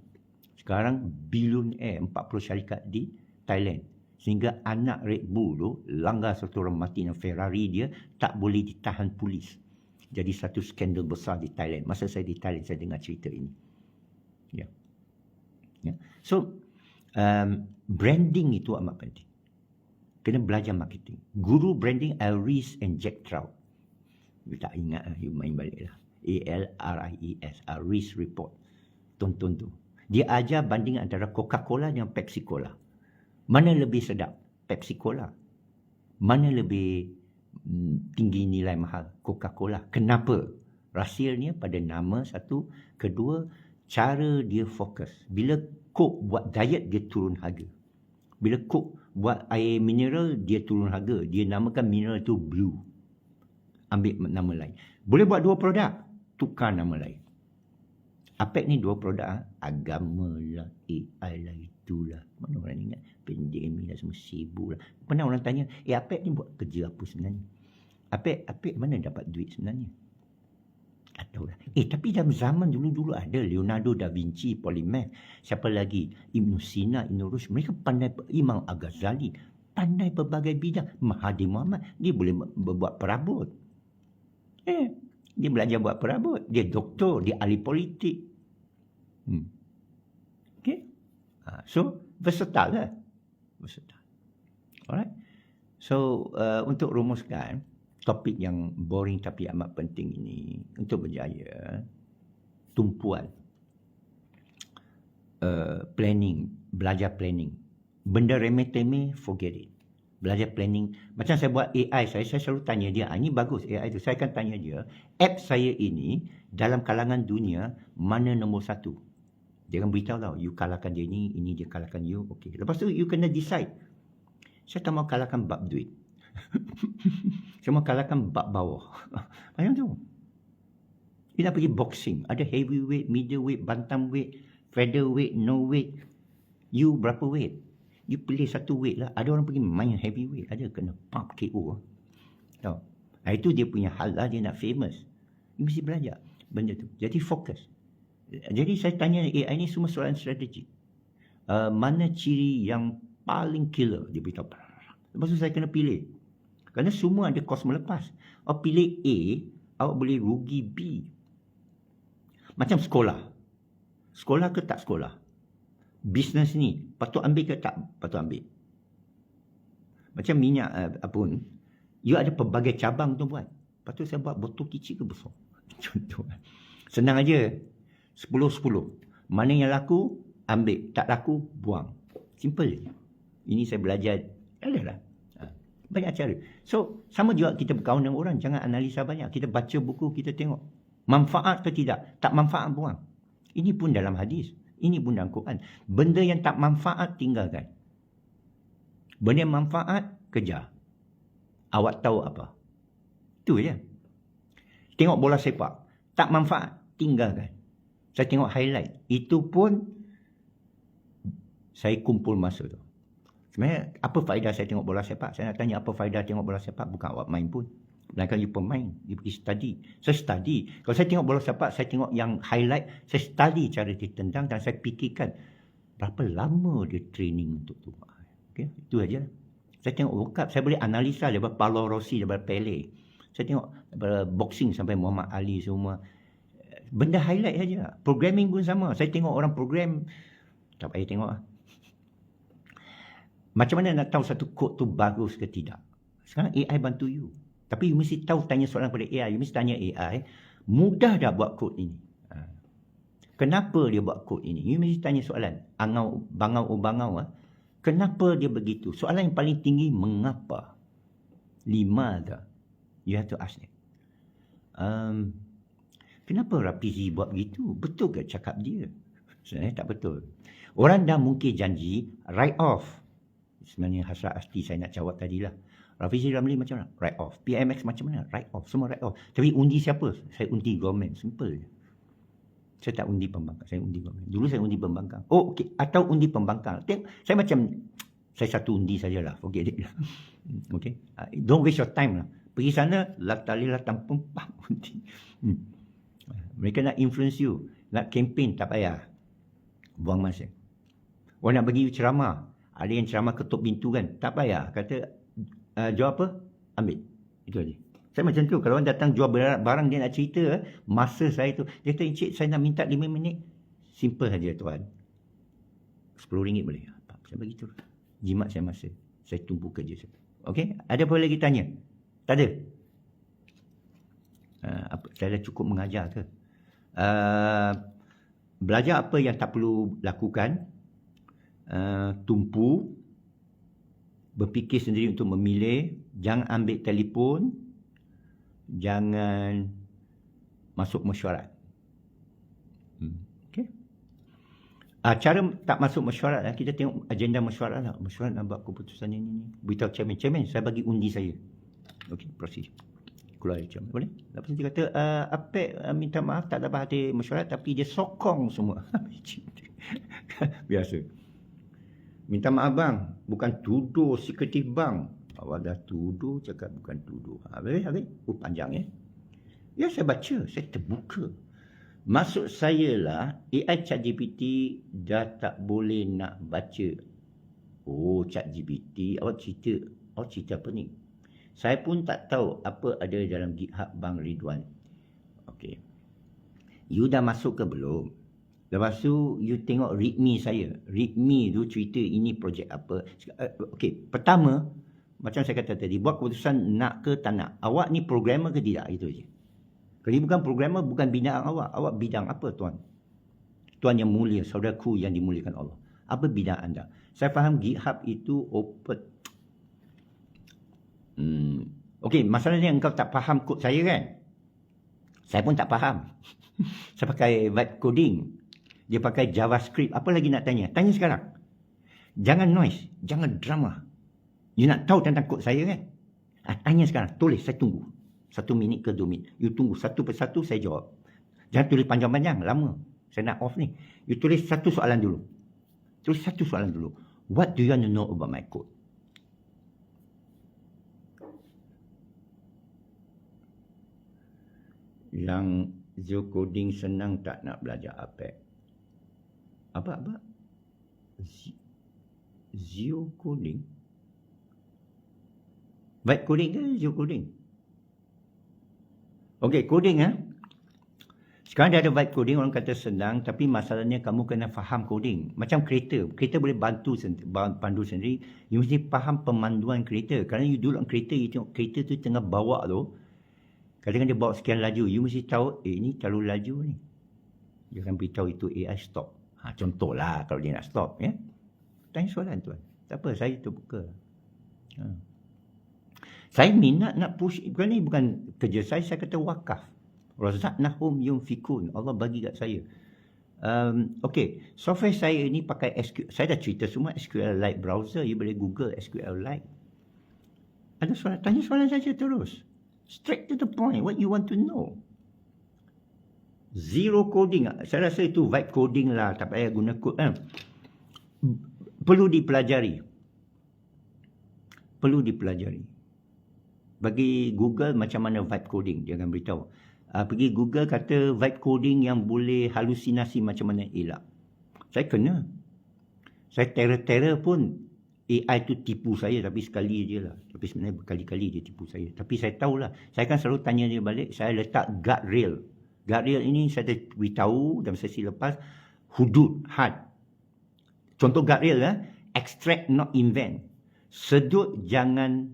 Sekarang billionaire 40 syarikat di Thailand. Sehingga anak Red Bull tu, langgar satu orang mati dengan Ferrari dia, tak boleh ditahan polis. Jadi satu skandal besar di Thailand. Masa saya di Thailand, saya dengar cerita ini. Ya. So, branding itu amat penting. Kena belajar marketing. Guru branding Alries and Jack Trout. You tak ingat lah, you main balik lah. ALRIES, Alries Report. Tonton tu. Dia ajar banding antara Coca-Cola dengan Pepsi-Cola. Mana lebih sedap? Pepsi-Cola. Mana lebih tinggi nilai mahal? Coca-Cola. Kenapa? Rahsianya pada nama satu. Kedua, cara dia fokus. Bila Coke buat diet, dia turun harga. Bila Coke buat air mineral, dia turun harga. Dia namakan mineral tu blue. Ambil nama lain. Boleh buat 2 produk, tukar nama lain. APEC ni 2 produk. Agama lah, AI lah, itulah. Mana orang ingat? Pandemik lah, semua sibuk lah. Pernah orang tanya, APEC ni buat kerja apa sebenarnya? APEC mana dapat duit sebenarnya? Tak tahulah. Tapi dalam zaman dulu-dulu ada Leonardo da Vinci, Polymath. Siapa lagi? Ibn Sina, Ibn Rushd. Mereka pandai. Imam Al-Ghazali. Pandai berbagai bidang. Mahathir Mohamad. Dia boleh buat perabot. Dia belajar buat perabot. Dia doktor. Dia ahli politik. Okay. So, versatile lah. Versatile. Alright. So, untuk rumuskan topik yang boring tapi amat penting ini, untuk berjaya, tumpuan, planning, belajar planning. Benda remeh-temeh, forget it. Belajar planning. Macam saya buat AI saya selalu tanya dia, ini bagus AI tu. Saya akan tanya dia, app saya ini dalam kalangan dunia, mana nombor 1? Dia akan beritahu tau, you kalahkan dia ini dia kalahkan you. Okay. Lepas tu, you kena decide. Saya tak mau kalahkan bab duit. Saya mau kalahkan bab bawah. Macam tu. Dia nak pergi boxing. Ada heavyweight, middleweight, bantamweight, featherweight, no weight. You berapa weight? You pilih satu weight lah. Ada orang pergi main heavyweight. Ada kena pump KO. Tahu? Itu dia punya hal lah. Dia nak famous. You mesti belajar benda tu. Jadi fokus. Jadi saya tanya AI ni semua soalan strategi. Mana ciri yang paling killer? Dia beritahu. Lepas tu saya kena pilih. Kerana semua ada kos melepas. Awak pilih A, awak boleh rugi B. Macam sekolah. Sekolah ke tak sekolah? Bisnes ni, patut ambil ke tak patut ambil? Macam minyak pun, you ada pelbagai cabang tu buat. Patut saya buat botol kecil ke besar? Contoh. Senang aja. 10-10. Mana yang laku, ambil. Tak laku, buang. Simple je. Ini saya belajar. Adalah. Banyak cara. So, sama juga kita berkawan dengan orang. Jangan analisa banyak. Kita baca buku, kita tengok. Manfaat ke tidak? Tak manfaat, buang. Ini pun dalam hadis. Ini pun dalam Quran. Benda yang tak manfaat, tinggalkan. Benda yang manfaat, kejar. Awak tahu apa? Itu je. Tengok bola sepak. Tak manfaat, tinggalkan. Saya tengok highlight. Itu pun saya kumpul masa tu. Sebenarnya, apa faedah saya tengok bola sepak? Saya nak tanya apa faedah tengok bola sepak? Bukan awak main pun. Melainkan you pemain. You pergi study. Saya study. Kalau saya tengok bola sepak, saya tengok yang highlight. Saya study cara dia tendang dan saya fikirkan berapa lama dia training untuk tu. Okay? Itu aja. Saya tengok World Cup. Saya boleh analisa daripada Paolo Rossi, daripada Pele. Saya tengok daripada boxing sampai Muhammad Ali semua. Benda highlight saja. Programming pun sama. Saya tengok orang program. Tak payah tengok lah. Macam mana nak tahu satu kod tu bagus ke tidak? Sekarang AI bantu you. Tapi you mesti tahu tanya soalan kepada AI. You mesti tanya AI, mudah dah buat kod ini? Kenapa dia buat kod ini? You mesti tanya soalan. Angau, bangau, bangau. Kenapa dia begitu? Soalan yang paling tinggi, mengapa? 5 dah. You have to ask them. Kenapa Rafizi buat begitu? Betul ke cakap dia? Sebenarnya tak betul. Orang dah mungkin janji, write off. Sebenarnya hasrat hati saya nak jawab tadilah. Rafizi Ramli macam mana? Write off. PMX macam mana? Write off. Semua write off. Tapi undi siapa? Saya undi government. Simple je. Saya tak undi pembangkang. Saya undi government. Dulu saya undi pembangkang. Oh, okey. Atau undi pembangkang. Saya macam, saya satu undi sajalah. Forget it. Okay. Don't waste your time lah. Pergi sana, latalilah tampung, pam, undi. Mereka nak influence you. Nak campaign, tak payah. Buang masa. Orang nak bagi you ceramah. Ada yang ceramah ketuk pintu kan. Tak payah. Kata, jual apa? Ambil. Itu aja. Saya macam tu. Kalau orang datang jual barang dia nak cerita, masa saya tu. Dia kata, Encik, saya nak minta 5 minit. Simple saja tuan. RM10 boleh. Saya bagi tu. Jimat saya masa. Saya tunggu kerja saya. Okey? Ada apa lagi tanya? Tak ada? Saya dah cukup mengajar ke? Belajar apa yang tak perlu lakukan. Tumpu, berfikir sendiri untuk memilih, jangan ambil telefon, jangan masuk mesyuarat. Okay. Cara tak masuk mesyuarat, kita tengok agenda mesyuarat lah. Mesyuarat nak buat keputusan ini. Beritahu chairman, saya bagi undi saya. Okey, proceed. Keluar dari chairman. Boleh? Lepas tu dia kata, Apek minta maaf tak dapat hadir mesyuarat, tapi dia sokong semua. Biasa. Minta maaf bang, bukan tuduh sekretari bang. Awak dah tuduh, cakap bukan tuduh. Habis. Panjang ya. Ya, saya baca, saya terbuka. Maksud saya lah, AI ChatGPT dah tak boleh nak baca. Oh, ChatGPT, awak cerita apa ni? Saya pun tak tahu apa ada dalam GitHub Bang Ridwan. Okey. You dah masuk ke belum? Lepas tu, you tengok readme saya. Readme tu cerita ini projek apa. Okey, pertama, macam saya kata tadi, buat keputusan nak ke tak nak. Awak ni programmer ke tidak? Itu je. Kalau bukan programmer, bukan bidang awak. Awak bidang apa, Tuan? Tuan yang mulia, saudaraku yang dimuliakan Allah. Apa bidang anda? Saya faham GitHub itu open. Okey, masalahnya engkau tak faham kod saya kan? Saya pun tak faham. Saya pakai vibe coding. Dia pakai JavaScript. Apa lagi nak tanya? Tanya sekarang. Jangan noise. Jangan drama. You nak tahu tentang kod saya kan? Tanya sekarang. Tulis, saya tunggu. 1 minit ke 2 minit. You tunggu satu persatu, saya jawab. Jangan tulis panjang-panjang, lama. Saya nak off ni. You tulis satu soalan dulu. Tulis satu soalan dulu. What do you want to know about my code? Yang zero coding senang tak nak belajar Apek? Apa? Zero coding? Vibe coding ke zero coding? Okey, coding Sekarang dia ada vibe coding, orang kata senang, tapi masalahnya kamu kena faham coding. Macam kereta. Kereta boleh pandu sendiri. You mesti faham pemanduan kereta. Kerana you duduk dalam kereta, you tengok kereta tu tengah bawa tu. Kadang-kadang dia bawa sekian laju. You mesti tahu, ni terlalu laju ni. Dia akan beritahu itu AI stop. Contohlah kalau dia nak stop. Ya? Tanya soalan tuan. Tak apa, saya terbuka. Saya minat nak push, bukan kerja saya kata wakaf. Razaqnahum yunfikun. Allah bagi kat saya. Okey, software saya ni pakai SQL. Saya dah cerita semua SQLite browser. You boleh Google SQLite. Ada soalan, tanya soalan saja terus. Straight to the point, what you want to know. Zero coding. Saya rasa itu vibe coding lah. Tak payah guna code. Perlu dipelajari. Bagi Google macam mana vibe coding, dia akan beritahu. Pergi Google kata vibe coding yang boleh halusinasi macam mana elak. Saya kena. Saya terror pun AI tu tipu saya, tapi sekali je lah. Tapi sebenarnya berkali-kali dia tipu saya. Tapi saya tahulah. Saya akan selalu tanya dia balik, saya letak guardrail. Guardrail ini saya beritahu dalam sesi lepas, hudud, had. Contoh guardrail, extract not invent. Sedut jangan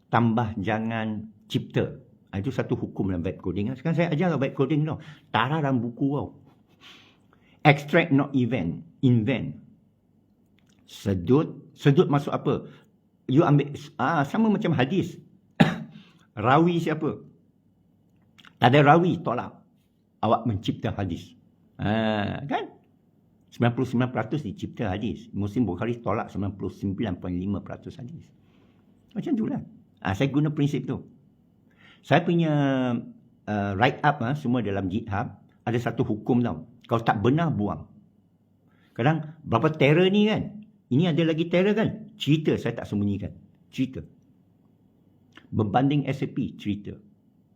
tambah, jangan cipta. Itu satu hukum dalam vibe coding. Sekarang saya ajar vibe coding tau. Tarah dalam buku tau. Extract not invent. Sedut masuk apa? You ambil, sama macam hadis. Rawi siapa? Tak ada rawi, tolak. Awak mencipta hadis. Kan? 99% dicipta hadis. Muslim Bukhari tolak 99.5% hadis. Macam itulah. Saya guna prinsip tu. Saya punya write up semua dalam GitHub. Ada satu hukum tau. Kalau tak benar, buang. Kadang berapa terror ni kan. Ini ada lagi terror kan. Cerita saya tak sembunyikan. Cerita. Berbanding SAP, cerita.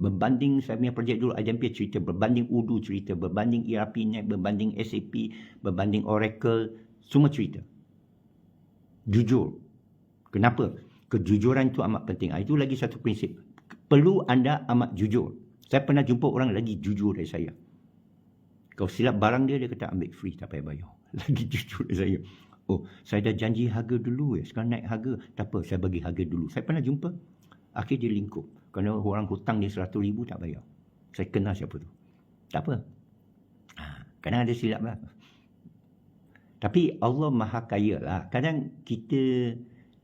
Berbanding saya punya projek dulu, IDMP cerita. Berbanding Udu cerita. Berbanding ERP-Net, berbanding SAP, berbanding Oracle. Semua cerita. Jujur. Kenapa? Kejujuran itu amat penting. Itu lagi satu prinsip. Perlu anda amat jujur. Saya pernah jumpa orang lagi jujur dari saya. Kalau silap barang dia kata ambil free, tak payah bayar. Lagi jujur dari saya. Oh, saya dah janji harga dulu sekarang naik harga. Tak apa, saya bagi harga dulu. Saya pernah jumpa, akhir dia lingkup. Kerana orang hutang dia 100,000 tak bayar. Saya kenal siapa tu. Tak apa. Kadang ada silap lah. Tapi Allah maha kaya lah. Kadang kita,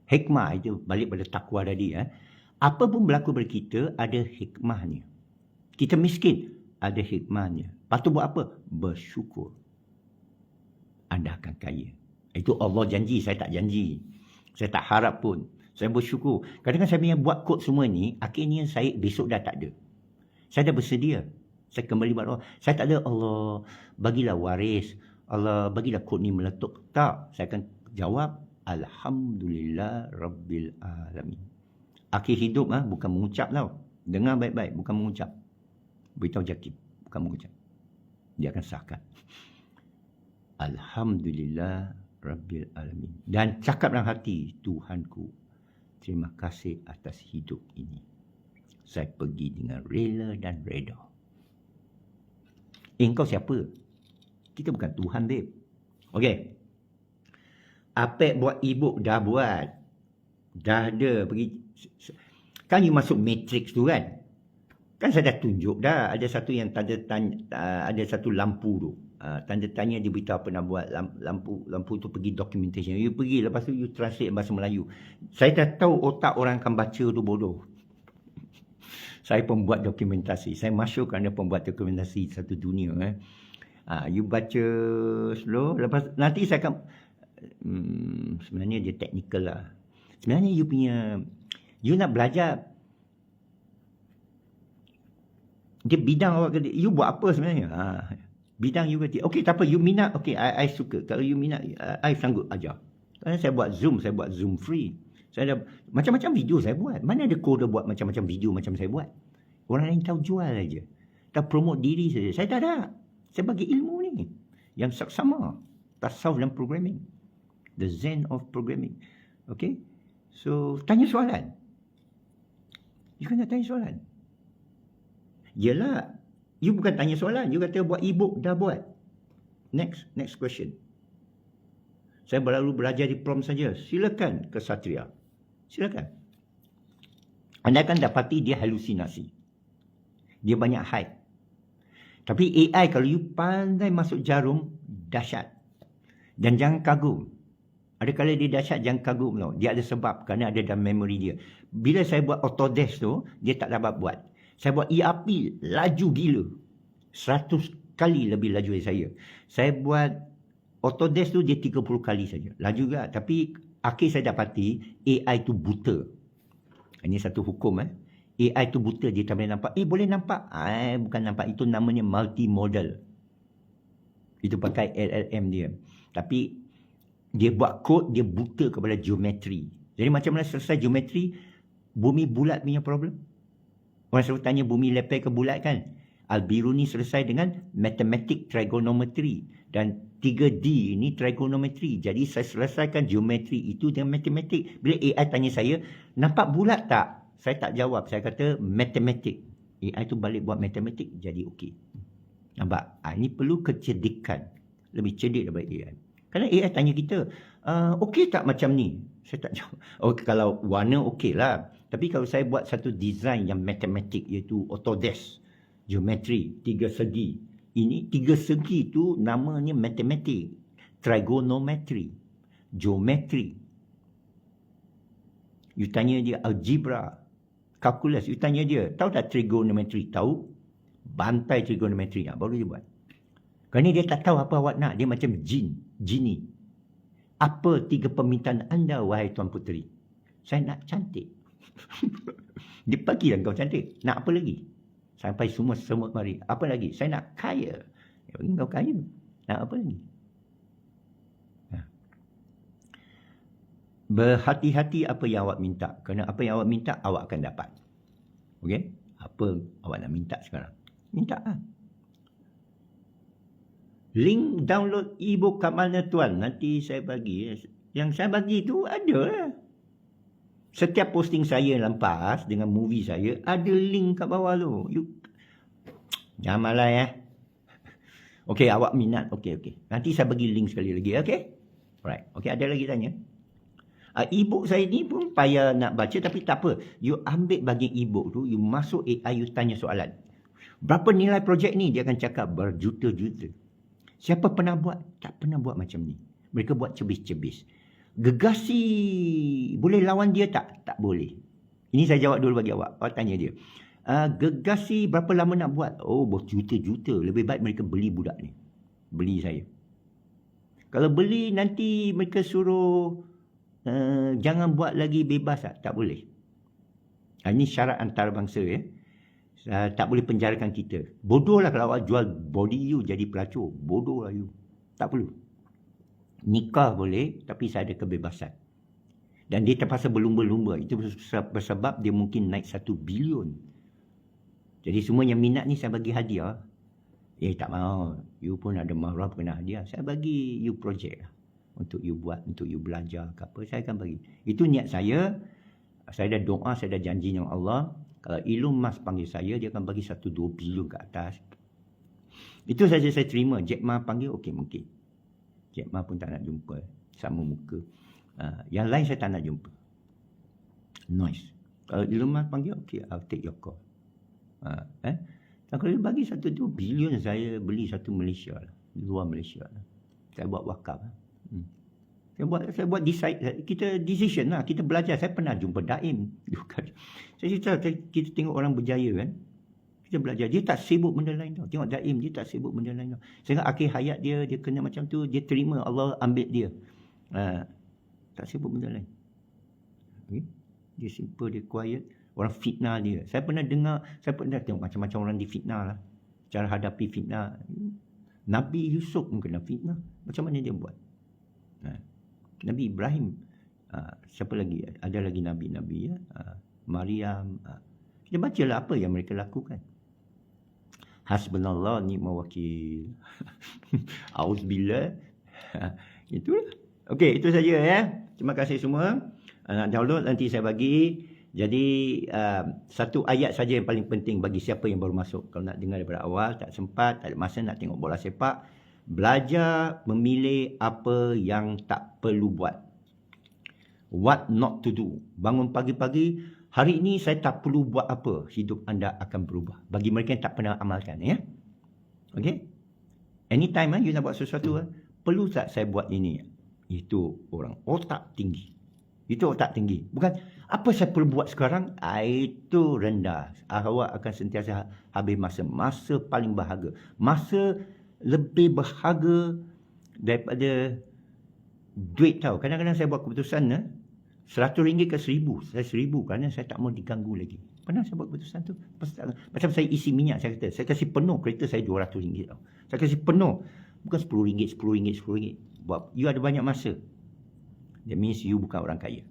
hikmah itu balik pada takwa tadi. Apa pun berlaku pada kita, ada hikmahnya. Kita miskin, ada hikmahnya. Lepas tu buat apa? Bersyukur. Anda akan kaya. Itu Allah janji, saya tak janji. Saya tak harap pun. Saya bersyukur. Kadang-kadang saya punya buat kod semua ni, akhirnya saya besok dah tak ada. Saya dah bersedia. Saya kembali buat Allah. Saya tak ada, Allah bagilah waris. Allah bagilah kod ni meletup. Tak. Saya akan jawab, Alhamdulillah Rabbil Alamin. Akhir hidup bukan mengucap tau. Dengar baik-baik, bukan mengucap. Beritahu Jakim, bukan mengucap. Dia akan sahkan. Alhamdulillah Rabbil Alamin. Dan cakap dalam hati, Tuhanku, terima kasih atas hidup ini. Saya pergi dengan rela dan reda. Engkau siapa? Kita bukan Tuhan, babe. Okey. Apa buat ibu dah buat. Dah ada pergi. Kan you masuk matrix tu kan? Kan saya dah tunjuk dah. Ada satu yang tanda tanya, ada satu lampu tu. Tanda tanya dia beritahu apa nak buat. Lampu tu pergi documentation. You pergi, lepas tu you translate bahasa Melayu. Saya dah tahu otak orang akan baca tu bodoh. Saya pembuat dokumentasi. Saya masuk kerana pembuat dokumentasi satu dunia. You baca slow. Lepas nanti saya akan... sebenarnya dia teknikal lah. Sebenarnya you punya... You nak belajar... Dia bidang awak kata, you buat apa sebenarnya? Bidang you kata, okay tak apa, you minat, okay, I suka. Kalau you minat, I sanggup ajar. Kerana saya buat Zoom free. Saya dah, macam-macam video saya buat. Mana ada kode buat macam-macam video macam saya buat? Orang lain tahu jual aja. Tak promote diri saja. Saya tak ada. Saya bagi ilmu ni. Yang saksama. Tasawuf dan programming. The Zen of programming. Okay? So, tanya soalan. You kena tanya soalan. Yelah, you bukan tanya soalan. You kata buat e-book, dah buat. Next question. Saya baru belajar di prom saja. Silakan ke Satria. Silakan. Anda akan dapati dia halusinasi. Dia banyak hype. Tapi AI kalau you pandai masuk jarum, dahsyat. Dan jangan kagum. Ada kala dia dahsyat, jangan kagum tau. Dia ada sebab kerana ada dalam memori dia. Bila saya buat Autodesk tu, dia tak dapat buat. Saya buat ERP, laju gila. 100 kali lebih laju dari saya. Saya buat Autodesk tu dia 30 kali saja. Laju juga. Tapi akhir saya dapati AI tu buta. Ini satu hukum. AI tu buta. Dia tak boleh nampak. Boleh nampak. Bukan nampak. Itu namanya multimodal. Itu pakai LLM dia. Tapi dia buat kod, dia buta kepada geometri. Jadi macam mana selesai geometri, bumi bulat punya problem? Orang selalu tanya bumi lepek ke bulat kan? Al-Biruni selesai dengan matematik trigonometry. Dan 3D ni trigonometry. Jadi saya selesaikan geometri itu dengan matematik. Bila AI tanya saya, nampak bulat tak? Saya tak jawab. Saya kata matematik. AI tu balik buat matematik, jadi okey. Nampak? Ini perlu kecerdikan. Lebih cerdik daripada AI. Kerana AI tanya kita, okey tak macam ni? Saya tak jawab. Kalau warna okey lah. Tapi kalau saya buat satu design yang matematik, iaitu Autodesk, geometri, 3 segi. Ini 3 segi tu namanya matematik. Trigonometry, geometri. You tanya dia algebra, calculus. You tanya dia, tahu tak trigonometry? Tahu? Bantai trigonometry. Baru dia buat. Kerana dia tak tahu apa awak nak. Dia macam genie. Apa 3 permintaan anda, wahai Tuan Puteri? Saya nak cantik. Dia bagilah kau cantik. Nak apa lagi? Sampai semua mari. Apa lagi? Saya nak kaya. Dia bagi kau kaya. Nak apa lagi? Berhati-hati apa yang awak minta. Kerana apa yang awak minta, awak akan dapat. Okey? Apa awak nak minta sekarang? Minta lah. Link download e-book kat mana tuan? Nanti saya bagi. Yang saya bagi tu ada lah. Setiap posting saya lepas dengan movie saya, ada link kat bawah tu. Jangan malas ya. Okey, awak minat. Okey. Nanti saya bagi link sekali lagi. Okey? Alright. Okey, ada lagi tanya? E-book saya ni pun payah nak baca, tapi tak apa. You ambil bagian e-book tu, you masuk AI, you tanya soalan. Berapa nilai projek ni? Dia akan cakap berjuta-juta. Siapa pernah buat? Tak pernah buat macam ni. Mereka buat cebis-cebis. Gegasi boleh lawan dia tak? Tak boleh. Ini saya jawab dulu bagi awak. Awak tanya dia. Gegasi berapa lama nak buat? Oh, berjuta-juta. Lebih baik mereka beli budak ni. Beli saya. Kalau beli nanti mereka suruh jangan buat lagi, bebas tak boleh. Ini syarat antarabangsa ya. Tak boleh penjarakan kita. Bodoh lah kalau awak jual body you jadi pelacur. Bodoh lah you. Tak perlu. Nikah boleh, tapi saya ada kebebasan. Dan dia terpaksa berlumba-lumba. Itu sebab dia mungkin naik 1 bilion. Jadi semua yang minat ni saya bagi hadiah. Tak mau. You pun ada marah kena hadiah. Saya bagi you projek lah. Untuk you buat, untuk you belajar ke apa. Saya akan bagi. Itu niat saya. Saya dah doa, saya dah janji dengan Allah. Kalau Elon Musk panggil saya, dia akan bagi 1-2 bilion ke atas. Itu saja saya terima. Jack Ma panggil, okey mungkin. Jack Ma pun tak nak jumpa. Sama muka. Yang lain saya tak nak jumpa. Noise. Kalau Elon Musk panggil, okey, I'll take your call. Kalau dia bagi 1-2 bilion, saya beli satu Malaysia lah. Di luar Malaysia lah. Saya buat wakaf lah. Saya buat decide, kita decision lah, kita belajar. Saya pernah jumpa Daim. Saya cerita, kita tengok orang berjaya kan. Kita belajar, dia tak sibuk benda lain tau. Tengok Daim, dia tak sibuk benda lain tau. Sehingga akhir hayat dia kena macam tu, dia terima Allah ambil dia. Tak sibuk benda lain. Okay? Dia simple, dia quiet. Orang fitnah dia. Saya pernah tengok macam-macam orang difitnah lah. Cara hadapi fitnah. Nabi Yusuf pun kena fitnah. Macam mana dia buat? Nabi Ibrahim, siapa lagi? Ada lagi Nabi-Nabi ya. Maryam. Kita bacalah apa yang mereka lakukan. Hasbunallah ni'mal wakil. Auzubillah. Itulah. Okey, itu saja ya. Terima kasih semua. Nak download nanti saya bagi. Jadi satu ayat saja yang paling penting bagi siapa yang baru masuk. Kalau nak dengar daripada awal, tak sempat, tak ada masa nak tengok bola sepak. Belajar memilih apa yang tak perlu buat. What not to do. Bangun pagi-pagi, hari ini saya tak perlu buat apa. Hidup anda akan berubah. Bagi mereka yang tak pernah amalkan. Ya? Okay? Anytime you nak buat sesuatu, perlu tak saya buat ini? Itu orang otak tinggi. Itu otak tinggi. Bukan, apa saya perlu buat sekarang? Itu rendah. Awak akan sentiasa habis masa. Masa paling berharga. Masa lebih berharga daripada duit tau. Kadang-kadang saya buat keputusan RM100 ke RM1,000. Saya RM1,000 kerana saya tak mau diganggu lagi. Pernah saya buat keputusan tu. Macam saya isi minyak, saya kata, saya kasih penuh kereta saya RM200 tau. Saya kasih penuh. Bukan RM10, RM10. Buat, you ada banyak masa. That means you bukan orang kaya.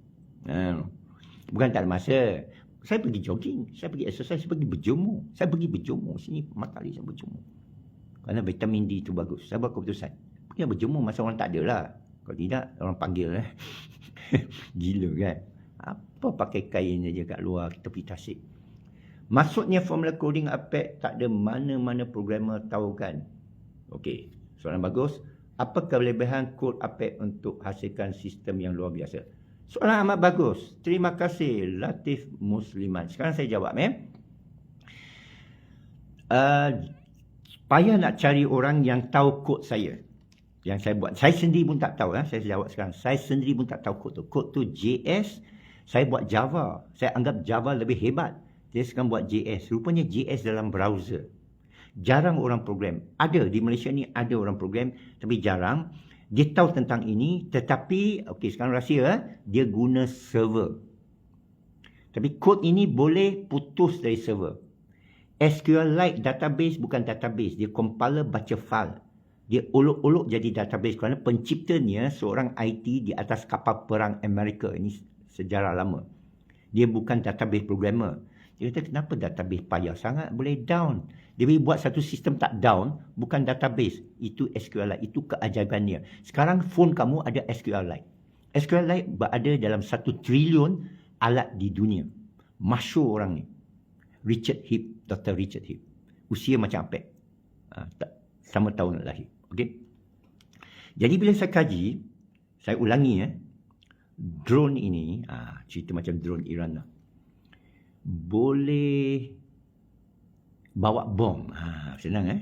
Bukan tak ada masa. Saya pergi jogging, saya pergi exercise, saya pergi berjemur. Saya pergi berjemur. Sini matahari saya berjemur. Kerana vitamin D itu bagus. Saya buat keputusan. Pergi berjemur masa orang tak ada lah. Kalau tidak, orang panggil Gila kan. Apa pakai kain saja kat luar tepi tasik. Maksudnya formula coding APEC tak ada mana-mana programmer tahu kan. Okey, soalan bagus. Apa kelebihan kod APEC untuk hasilkan sistem yang luar biasa? Soalan amat bagus. Terima kasih Latif Musliman. Sekarang saya jawab payah nak cari orang yang tahu kod saya. Yang saya buat. Saya sendiri pun tak tahu. Saya jawab sekarang. Saya sendiri pun tak tahu kod tu. Kod tu JS. Saya buat Java. Saya anggap Java lebih hebat. Dia sekarang buat JS. Rupanya JS dalam browser. Jarang orang program. Ada. Di Malaysia ni ada orang program. Tapi jarang. Dia tahu tentang ini. Tetapi, okey sekarang rahsia. Dia guna server. Tapi kod ini boleh putus dari server. SQLite database bukan database. Dia compiler baca file. Dia olok-olok jadi database. Kerana penciptanya seorang IT di atas kapal perang Amerika. Ini sejarah lama. Dia bukan database programmer. Dia kata kenapa database payah sangat? Boleh down. Dia boleh buat satu sistem tak down. Bukan database. Itu SQLite. Itu keajaibannya. Sekarang phone kamu ada SQLite. SQLite berada dalam 1 triliun alat di dunia. Masyhur orang ni. Dr. Richard Heep. Usia macam APEC. Sama tahun lahir. Okey. Jadi bila saya kaji, saya ulangi drone ini, cerita macam drone Iran lah. Boleh bawa bom. Senang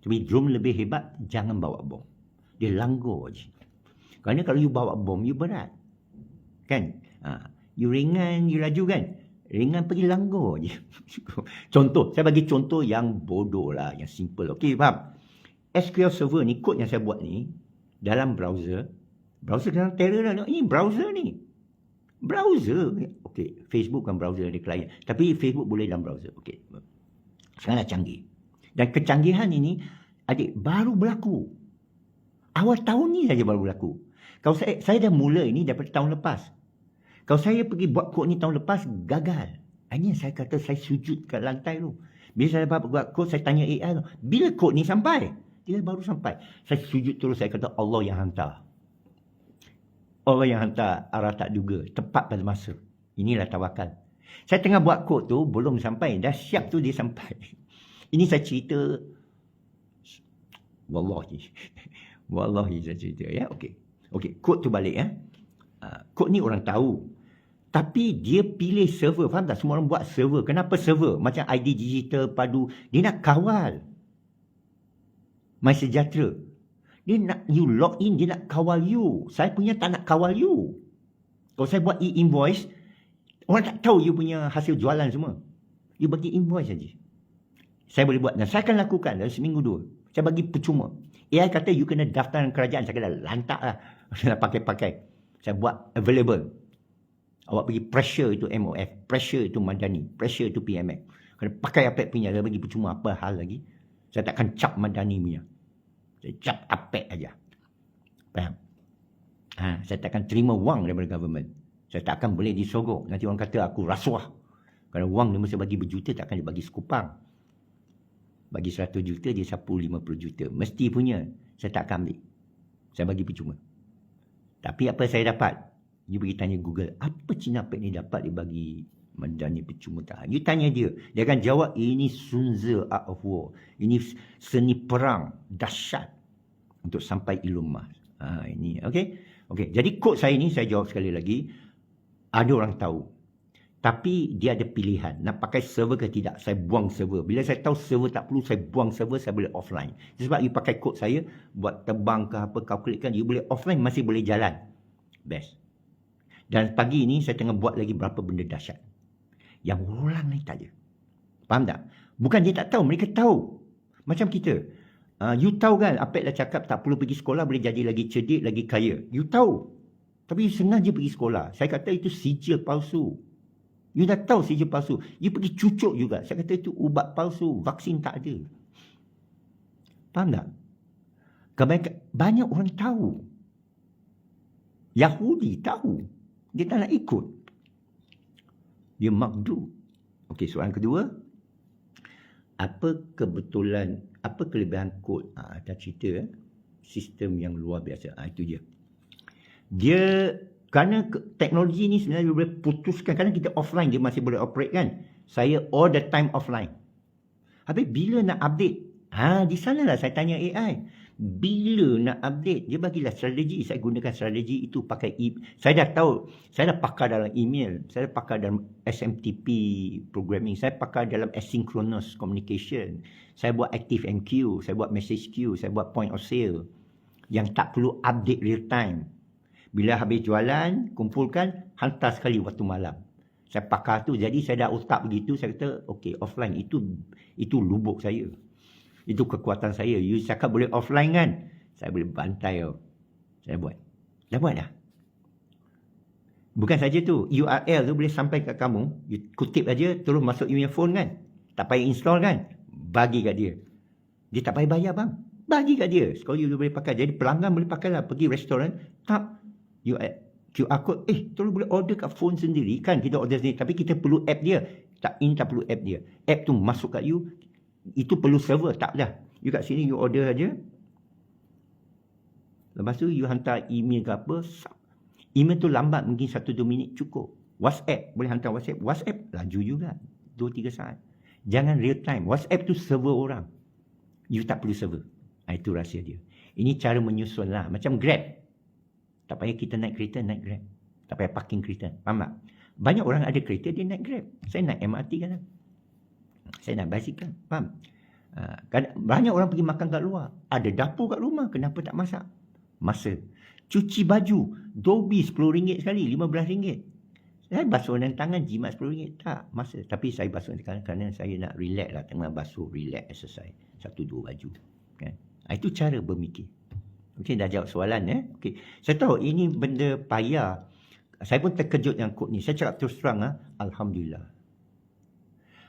Tapi drone lebih hebat, jangan bawa bom. Dia langgar je. Kerana kalau you bawa bom, you berat. Kan? You ringan, you laju kan? Ringan pergi langgar je. Contoh, saya bagi contoh yang bodoh lah, yang simple. Okey, faham? SQL Server ni, kod yang saya buat ni, dalam browser dalam terror lah. Ini browser ni. Browser. Okey, Facebook kan browser dia klien. Tapi Facebook boleh dalam browser. Okey. Sekarang dah canggih. Dan kecanggihan ini, adik, baru berlaku. Awal tahun ni saja baru berlaku. Kalau saya dah mula ini daripada tahun lepas. Kalau saya pergi buat kod ni tahun lepas, gagal. Ini saya kata saya sujud kat lantai tu. Bila saya dapat buat kod, saya tanya AI tu, bila kod ni sampai? Dia baru sampai. Saya sujud terus, saya kata Allah yang hantar. Allah yang hantar, arah tak duga. Tepat pada masa. Inilah tawakal. Saya tengah buat kod tu, belum sampai. Dah siap tu dia sampai. Ini saya cerita. Wallahi saya cerita. Ya, okey. Okey, kod tu balik ya. Kod ni orang tahu. Tapi dia pilih server. Faham tak? Semua orang buat server. Kenapa server? Macam ID digital padu. Dia nak kawal MySejahtera. Dia nak you log in, dia nak kawal you. Saya punya tak nak kawal you. Kalau saya buat e-invoice, orang tak tahu you punya hasil jualan semua. You bagi invoice saja. Saya boleh buat. Dan saya akan lakukan dalam seminggu 2. Saya bagi percuma. AI kata you kena daftaran kerajaan. Saya kata lantak lah. Saya nak pakai-pakai. Saya buat available. Awak pergi pressure itu MOF, pressure itu Madani, pressure itu PMX. Kena pakai APEC punya, saya bagi percuma apa hal lagi. Saya takkan cap Madani punya. Saya cap APEC aja. Faham? Saya takkan terima wang daripada government. Saya takkan boleh disogok. Nanti orang kata aku rasuah. Kalau wang dia mesti bagi berjuta, takkan dia bagi sekupang. Bagi 100 juta, dia sapu 50 juta. Mesti punya. Saya takkan ambil. Saya bagi percuma. Tapi apa saya dapat? You pergi tanya Google, apa Cina Pek ni dapat dia bagi Madani percuma tak? You tanya dia. Dia akan jawab, ini Sun-Tzu Art of War. Ini seni perang dahsyat untuk sampai Elon Musk. Ini, okey? Okey, jadi kod saya ni, saya jawab sekali lagi. Ada orang tahu. Tapi dia ada pilihan. Nak pakai server ke tidak? Saya buang server. Bila saya tahu server tak perlu, saya buang server, saya boleh offline. Sebab you pakai kod saya, buat terbang ke apa, calculate kan, you boleh offline, masih boleh jalan. Best. Dan pagi ni saya tengah buat lagi berapa benda dahsyat. Yang orang lain tak ada. Faham tak? Bukan dia tak tahu, mereka tahu. Macam kita. You tahu kan, Apek dah cakap tak perlu pergi sekolah, boleh jadi lagi cerdik, lagi kaya. You tahu. Tapi you sengaja pergi sekolah. Saya kata itu sijil palsu. You dah tahu sijil palsu. You pergi cucuk juga. Saya kata itu ubat palsu. Vaksin tak ada. Faham tak? Banyak orang tahu. Yahudi tahu. Dia tak nak ikut. Dia makdu. Okey, soalan kedua. Apa kebetulan, apa kelebihan kod? Dah cerita. Sistem yang luar biasa. Itu dia. Dia, kerana teknologi ni sebenarnya boleh putuskan. Kerana kita offline, dia masih boleh operate kan. Saya all the time offline. Habis bila nak update? Di sanalah saya tanya AI. Bila nak update, dia bagilah strategi. Saya gunakan strategi itu pakai saya dah tahu, saya dah pakar dalam email, saya dah pakar dalam SMTP programming, saya pakar dalam asynchronous communication, saya buat ActiveMQ, saya buat message queue, saya buat point of sale yang tak perlu update real time. Bila habis jualan, kumpulkan, hantar sekali waktu malam. Saya pakar tu, jadi saya dah otak begitu, saya kata okey, offline itu lubuk saya. Itu kekuatan saya. You cakap boleh offline kan? Saya boleh bantai. Saya buat. Dah buat dah. Bukan saja tu. URL tu boleh sampai kat kamu. You kutip aja, terus masuk you punya phone kan? Tak payah install kan? Bagi kat dia. Dia tak payah bayar bang. Bagi kat dia. Kalau you boleh pakai. Jadi pelanggan boleh pakai lah. Pergi restoran. Tap. QR code. Terus boleh order kat phone sendiri. Kan kita order sendiri. Tapi kita perlu app dia. Ini tak perlu app dia. App tu masuk kat you. Itu perlu server, tak dah. You kat sini, you order aja. Lepas tu, you hantar email ke apa. Email tu lambat, mungkin 1-2 minit cukup. WhatsApp, boleh hantar WhatsApp. WhatsApp, laju juga. 2-3 saat. Jangan real time. WhatsApp tu server orang. You tak perlu server. Itu rahsia dia. Ini cara menyusun lah. Macam Grab. Tak payah kita naik kereta, naik Grab. Tak payah parking kereta. Faham tak? Banyak orang ada kereta, dia naik Grab. Saya naik MRT kan. Saya nak basikal. Faham? Banyak orang pergi makan kat luar. Ada dapur kat rumah. Kenapa tak masak? Masa. Cuci baju. Dobi RM10 sekali. RM15. Saya basuh dengan tangan jimat RM10 tak masa. Tapi saya basuh dengan tangan kerana saya nak relax lah. Tengah basuh, relax, exercise. 1-2 baju. Kan? Itu cara berfikir. Okey, dah jawab soalan. Okey. Saya tahu ini benda payah. Saya pun terkejut dengan kod ni. Saya cakap terus terang. Alhamdulillah.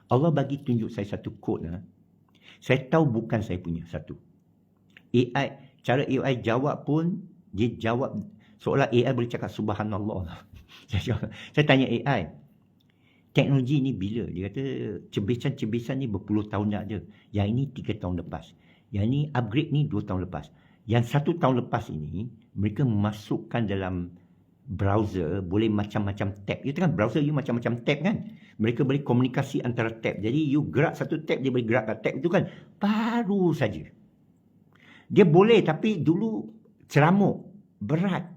Allah bagi tunjuk saya satu kod. Saya tahu bukan saya punya satu. AI, cara AI jawab pun, dia jawab seolah AI boleh cakap subhanallah. Saya tanya AI, teknologi ni bila? Dia kata cebisan-cebisan ni berpuluh tahun dah ada. Yang ini 3 tahun lepas. Yang ni upgrade ni 2 tahun lepas. Yang 1 tahun lepas ini, mereka masukkan dalam browser, boleh macam-macam tab. Itu kan browser you macam-macam tab kan? Mereka boleh komunikasi antara tab. Jadi you gerak satu tab, dia boleh gerakkan tab itu kan. Baru saja. Dia boleh tapi dulu ceramuk, berat.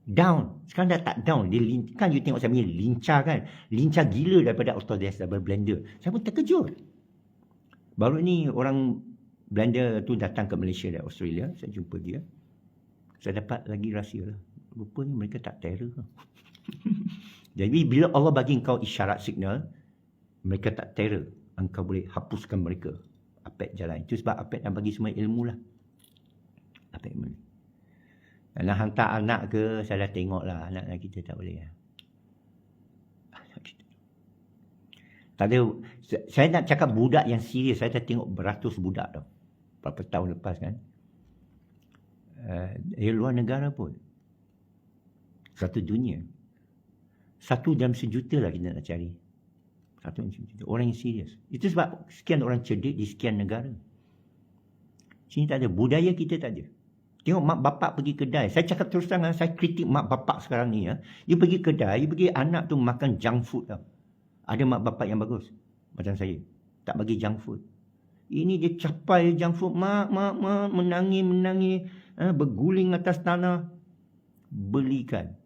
Down. Sekarang dah tak down. Dia kan you tengok saya punya lincah kan. Lincah gila daripada Autodesk, daripada Blender. Saya pun terkejut. Baru ni orang Blender tu datang ke Malaysia dari Australia. Saya jumpa dia. Saya dapat lagi rahsia lah. Rupanya mereka tak terror. Jadi bila Allah bagi engkau isyarat signal, mereka tak terror. Engkau boleh hapuskan mereka. Apek jalan. Itu sebab Apek nak bagi semua ilmu lah. Apek ilmu. Nak hantar anak ke, saya dah tengok lah. Anak kita tak boleh. Tak ada. Saya nak cakap budak yang serius. Saya dah tengok beratus budak tau. Berapa tahun lepas kan. Dari luar negara pun. Satu dunia. 1 dalam sejuta lah kita nak cari. 1 dalam sejuta. Orang yang serius. Itu sebab sekian orang cerdik di sekian negara. Sini tak ada. Budaya kita tak ada. Tengok mak bapak pergi kedai. Saya cakap terus terang, saya kritik mak bapak sekarang ni. You pergi kedai, you pergi anak tu makan junk food tau. Ada mak bapak yang bagus. Macam saya. Tak bagi junk food. Ini dia capai junk food. Mak, menangis. Berguling atas tanah. Belikan.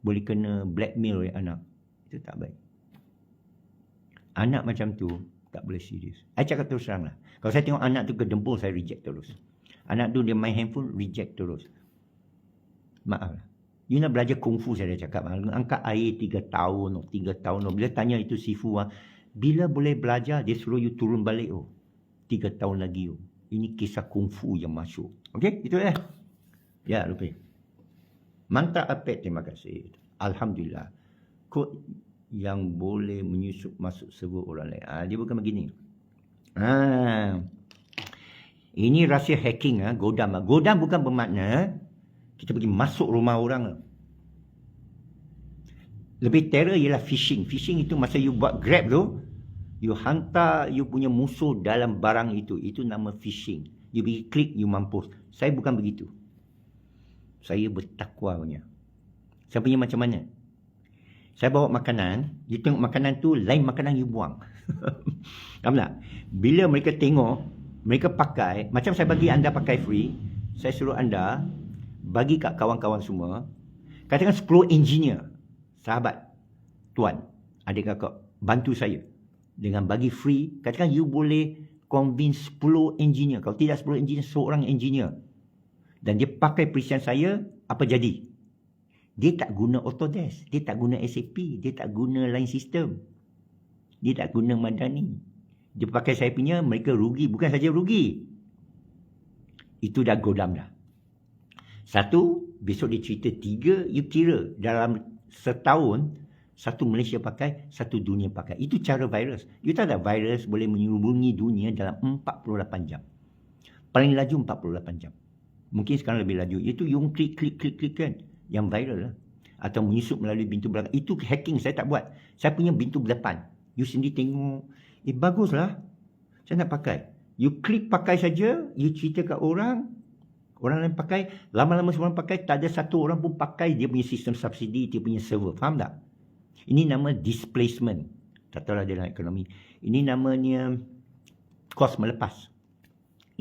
Boleh kena blackmail oleh anak. Itu tak baik. Anak macam tu, tak boleh serius. Saya cakap terus terang lah. Kalau saya tengok anak tu kedempul, saya reject terus. Anak tu dia main handphone, reject terus. Maaf lah. You nak belajar kungfu, saya dah cakap. Angkat air 3 tahun, 3 tahun. Bila tanya itu sifu, bila boleh belajar, dia suruh you turun balik. 3 tahun lagi. Ini kisah kungfu yang masuk. Okey, itu lah. Ya, lupa. Mantap Apek, terima kasih. Alhamdulillah. Kod yang boleh menyusup masuk server orang lain. Dia bukan begini. Ini rahsia hacking, godam. Godam bukan bermakna kita pergi masuk rumah orang. Lebih terror ialah phishing. Phishing itu masa you buat Grab tu, you hantar you punya musuh dalam barang itu. Itu nama phishing. You pergi klik, you mampus. Saya bukan begitu. Saya bertakwa punya. Saya punya macam mana? Saya bawa makanan, you tengok makanan tu, lain makanan you buang. Faham tak? Bila mereka tengok, mereka pakai, macam saya bagi anda pakai free, saya suruh anda bagi kat kawan-kawan semua, katakan 10 engineer, sahabat, tuan, adik kakak, bantu saya dengan bagi free. Katakan you boleh convince 10 engineer, kalau tidak 10 engineer, seorang engineer, dan dia pakai perisian saya, apa jadi? Dia tak guna Autodesk, dia tak guna SAP, dia tak guna line system, dia tak guna Madani. Dia pakai saya punya, mereka rugi. Bukan saja rugi. Itu dah godam dah. 1, besok dia cerita 3, you kira dalam setahun, 1 Malaysia pakai, 1 dunia pakai. Itu cara virus. You tahu tak virus boleh menyelubungi dunia dalam 48 jam. Paling laju 48 jam. Mungkin sekarang lebih laju. Itu you klik kan. Yang viral lah. Atau menyusup melalui pintu belakang. Itu hacking, saya tak buat. Saya punya pintu depan. You sendiri tengok. Baguslah. Saya nak pakai. You klik pakai saja. You cerita kat orang. Orang lain pakai. Lama-lama semua orang pakai. Tak ada satu orang pun pakai. Dia punya sistem subsidi. Dia punya server. Faham tak? Ini nama displacement. Tak tahulah dalam ekonomi. Ini namanya kos melepas.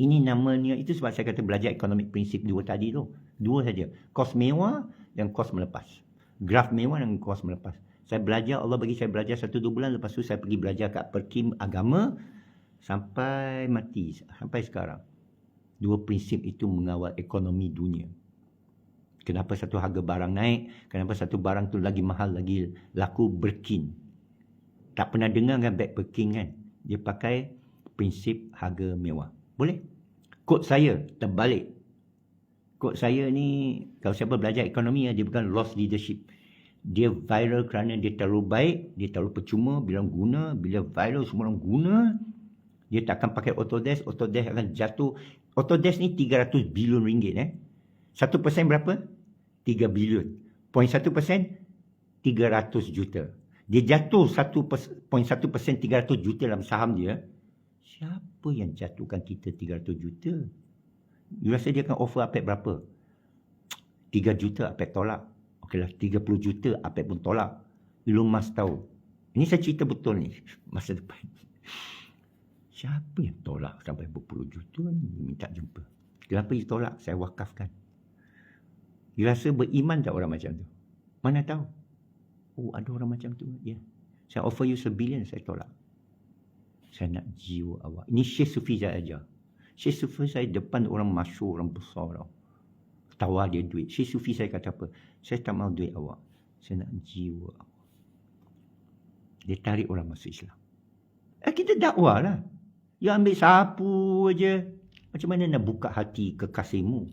Ini namanya. Itu sebab saya kata belajar economic prinsip 2 tadi tu. 2 saja. Kos mewah dan kos melepas. Graf mewah dan kos melepas. Saya belajar, Allah bagi saya belajar 1-2 bulan. Lepas tu saya pergi belajar kat Perkim Agama. Sampai mati. Sampai sekarang. 2 prinsip itu mengawal ekonomi dunia. Kenapa satu harga barang naik? Kenapa satu barang tu lagi mahal, lagi laku? Birkin. Tak pernah dengar kan beg Birkin kan? Dia pakai prinsip harga mewah. Boleh? Kod saya terbalik. Kod saya ni, kalau siapa belajar ekonomi, dia bukan lost leadership. Dia viral kerana dia terlalu baik, dia terlalu percuma, bila guna, bila viral semua orang guna, dia tak akan pakai Autodesk, Autodesk akan jatuh. Autodesk ni 300 bilion ringgit. 1% berapa? 3 bilion. 0.1%, 300 juta. Dia jatuh 1.1% 300 juta dalam saham dia. Siapa yang jatuhkan kita 300 juta? You rasa dia akan offer Apek berapa? 3 juta Apek tolak. Okeylah, 30 juta Apek pun tolak. Elon Musk tahu. Ini saya cerita betul ni. Masa depan. Siapa yang tolak sampai berpuluh juta ni? Minta jumpa. Kenapa you tolak? Saya wakafkan. You rasa beriman tak orang macam tu? Mana tahu? Oh, ada orang macam tu. Ya. Saya offer you 1 bilion, saya tolak. Saya nak jiwa awak. Ini Syekh Sufi saya ajar. Syekh Sufi saya depan orang masyhur, orang besar tau. Tawar dia duit. Syekh Sufi saya kata apa? Saya tak mahu duit awak. Saya nak jiwa awak. Dia tarik orang masuk Islam. Kita dakwah lah. You ambil sapu aja. Macam mana nak buka hati kekasihmu?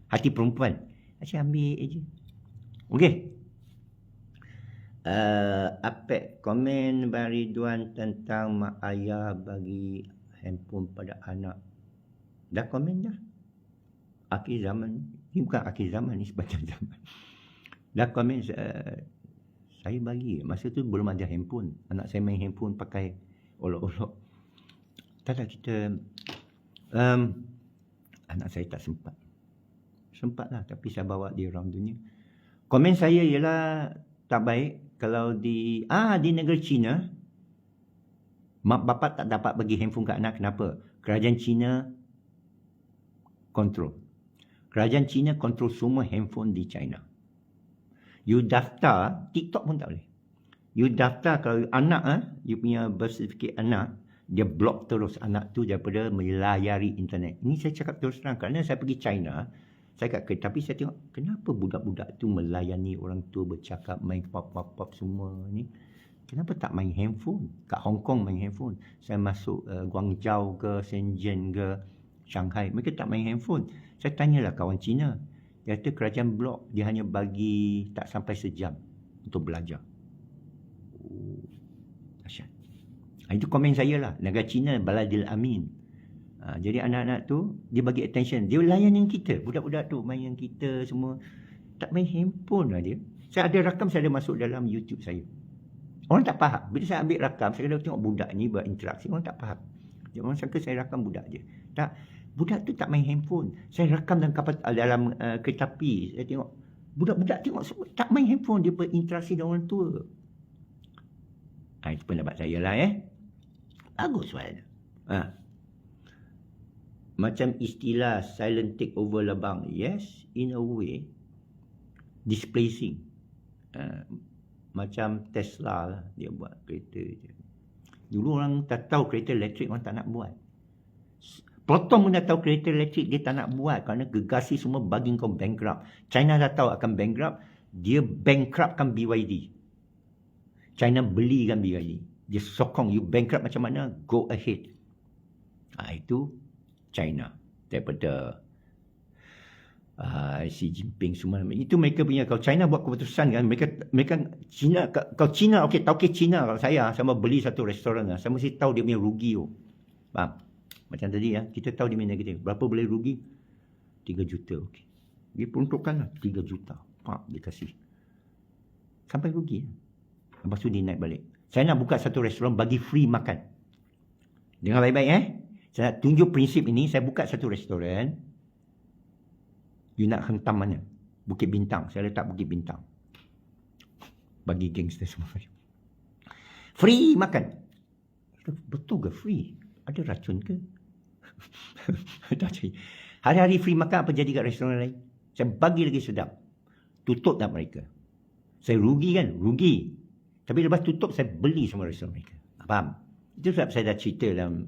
Hati perempuan. Saya ambil aja. Okey. Apek komen Bang Ridwan tentang mak ayah bagi handphone pada anak. Dah komen dah. Akhir zaman. Ini bukan akhir zaman, ni sepanjang zaman. Dah komen, saya bagi. Masa tu belum ada handphone. Anak saya main handphone pakai olok-olok. Tak kita... anak saya tak sempat. Sempat lah, tapi saya bawa dia around dunia. Komen saya ialah tak baik kalau di negara China, mak bapak tak dapat bagi handphone ke anak. Kenapa? Kerajaan China kontrol. Kerajaan China kontrol semua handphone di China. You daftar, TikTok pun tak boleh. You daftar kalau anak, you punya birth certificate anak, dia block terus anak tu daripada melayari internet. Ini saya cakap terus terang. Kerana saya pergi China, saya kat kereta, tapi saya tengok kenapa budak-budak tu melayani orang tua bercakap, main pop semua ni. Kenapa tak main handphone? Kat Hong Kong main handphone. Saya masuk Guangzhou ke, Shenzhen ke, Shanghai, mereka tak main handphone. Saya tanyalah kawan Cina. Dia kata kerajaan blok, dia hanya bagi tak sampai sejam untuk belajar. Oh, dahsyat. Itu komen saya lah. Negara Cina, Baladil Amin. Jadi anak-anak tu, dia bagi attention. Dia layanin kita. Budak-budak tu main yang kita semua. Tak main handphone lah dia. Saya ada rakam, saya ada masuk dalam YouTube saya. Orang tak faham. Bila saya ambil rakam, saya kena tengok budak ni berinteraksi. Orang tak faham. Orang sangka saya rakam budak je. Tak. Budak tu tak main handphone. Saya rakam dalam kereta api. Saya tengok. Budak-budak tengok semua. Tak main handphone. Dia berinteraksi dengan orang tua. Itu pendapat saya lah Bagus soalan. Macam istilah silent takeover lah bang. Yes, in a way. Displacing. Macam Tesla lah. Dia buat kereta je. Dulu orang tak tahu kereta elektrik, orang tak nak buat. Proton pun dah tahu kereta elektrik, dia tak nak buat. Kerana gegasi semua bagi kau bankrupt. China dah tahu akan bankrupt. Dia bankruptkan BYD. China belikan BYD. Dia sokong, you bankrupt macam mana, go ahead. Itu China. Daripada Xi Jinping semua. Itu mereka punya. Kalau China buat keputusan kan, mereka China, kalau China, okey China, kalau saya sama beli satu restoran, saya mesti tahu dia punya rugi. Faham? Macam tadi kita tahu dia punya negatif. Berapa boleh rugi? 3 juta. Okey. Dia peruntukkan lah 3 juta. Dia kasih. Sampai rugi. Lepas tu dia naik balik. Saya nak buka satu restoran bagi free makan. Dengar baik-baik Saya nak tunjuk prinsip ini. Saya buka satu restoran. You nak hentam mana? Bukit Bintang. Saya letak Bukit Bintang. Bagi gangster semua. Free makan. Betul ke free? Ada racun ke? Hari-hari free makan, apa jadi kat restoran lain? Saya bagi lagi sedap. Tutup tak mereka? Saya rugi kan? Rugi. Tapi lepas tutup, saya beli semua restoran mereka. Faham? Itu sebab saya dah cerita dalam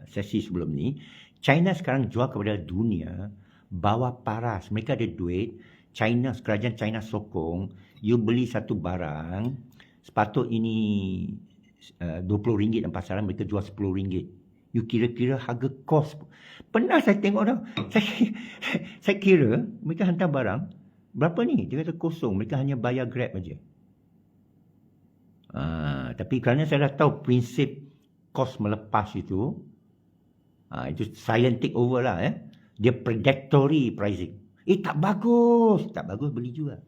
sesi sebelum ni. China sekarang jual kepada dunia bawah paras. Mereka ada duit. Kerajaan China sokong. You beli satu barang, sepatut ini RM20 dalam pasaran, mereka jual RM10. You kira-kira harga kos. Pernah saya tengok dah. Saya kira mereka hantar barang. Berapa ni? Dia kata kosong. Mereka hanya bayar Grab aja. Tapi kerana saya dah tahu prinsip kos melepas itu, itu silent take over lah. Dia predatory pricing. Tak bagus. Tak bagus, beli juga.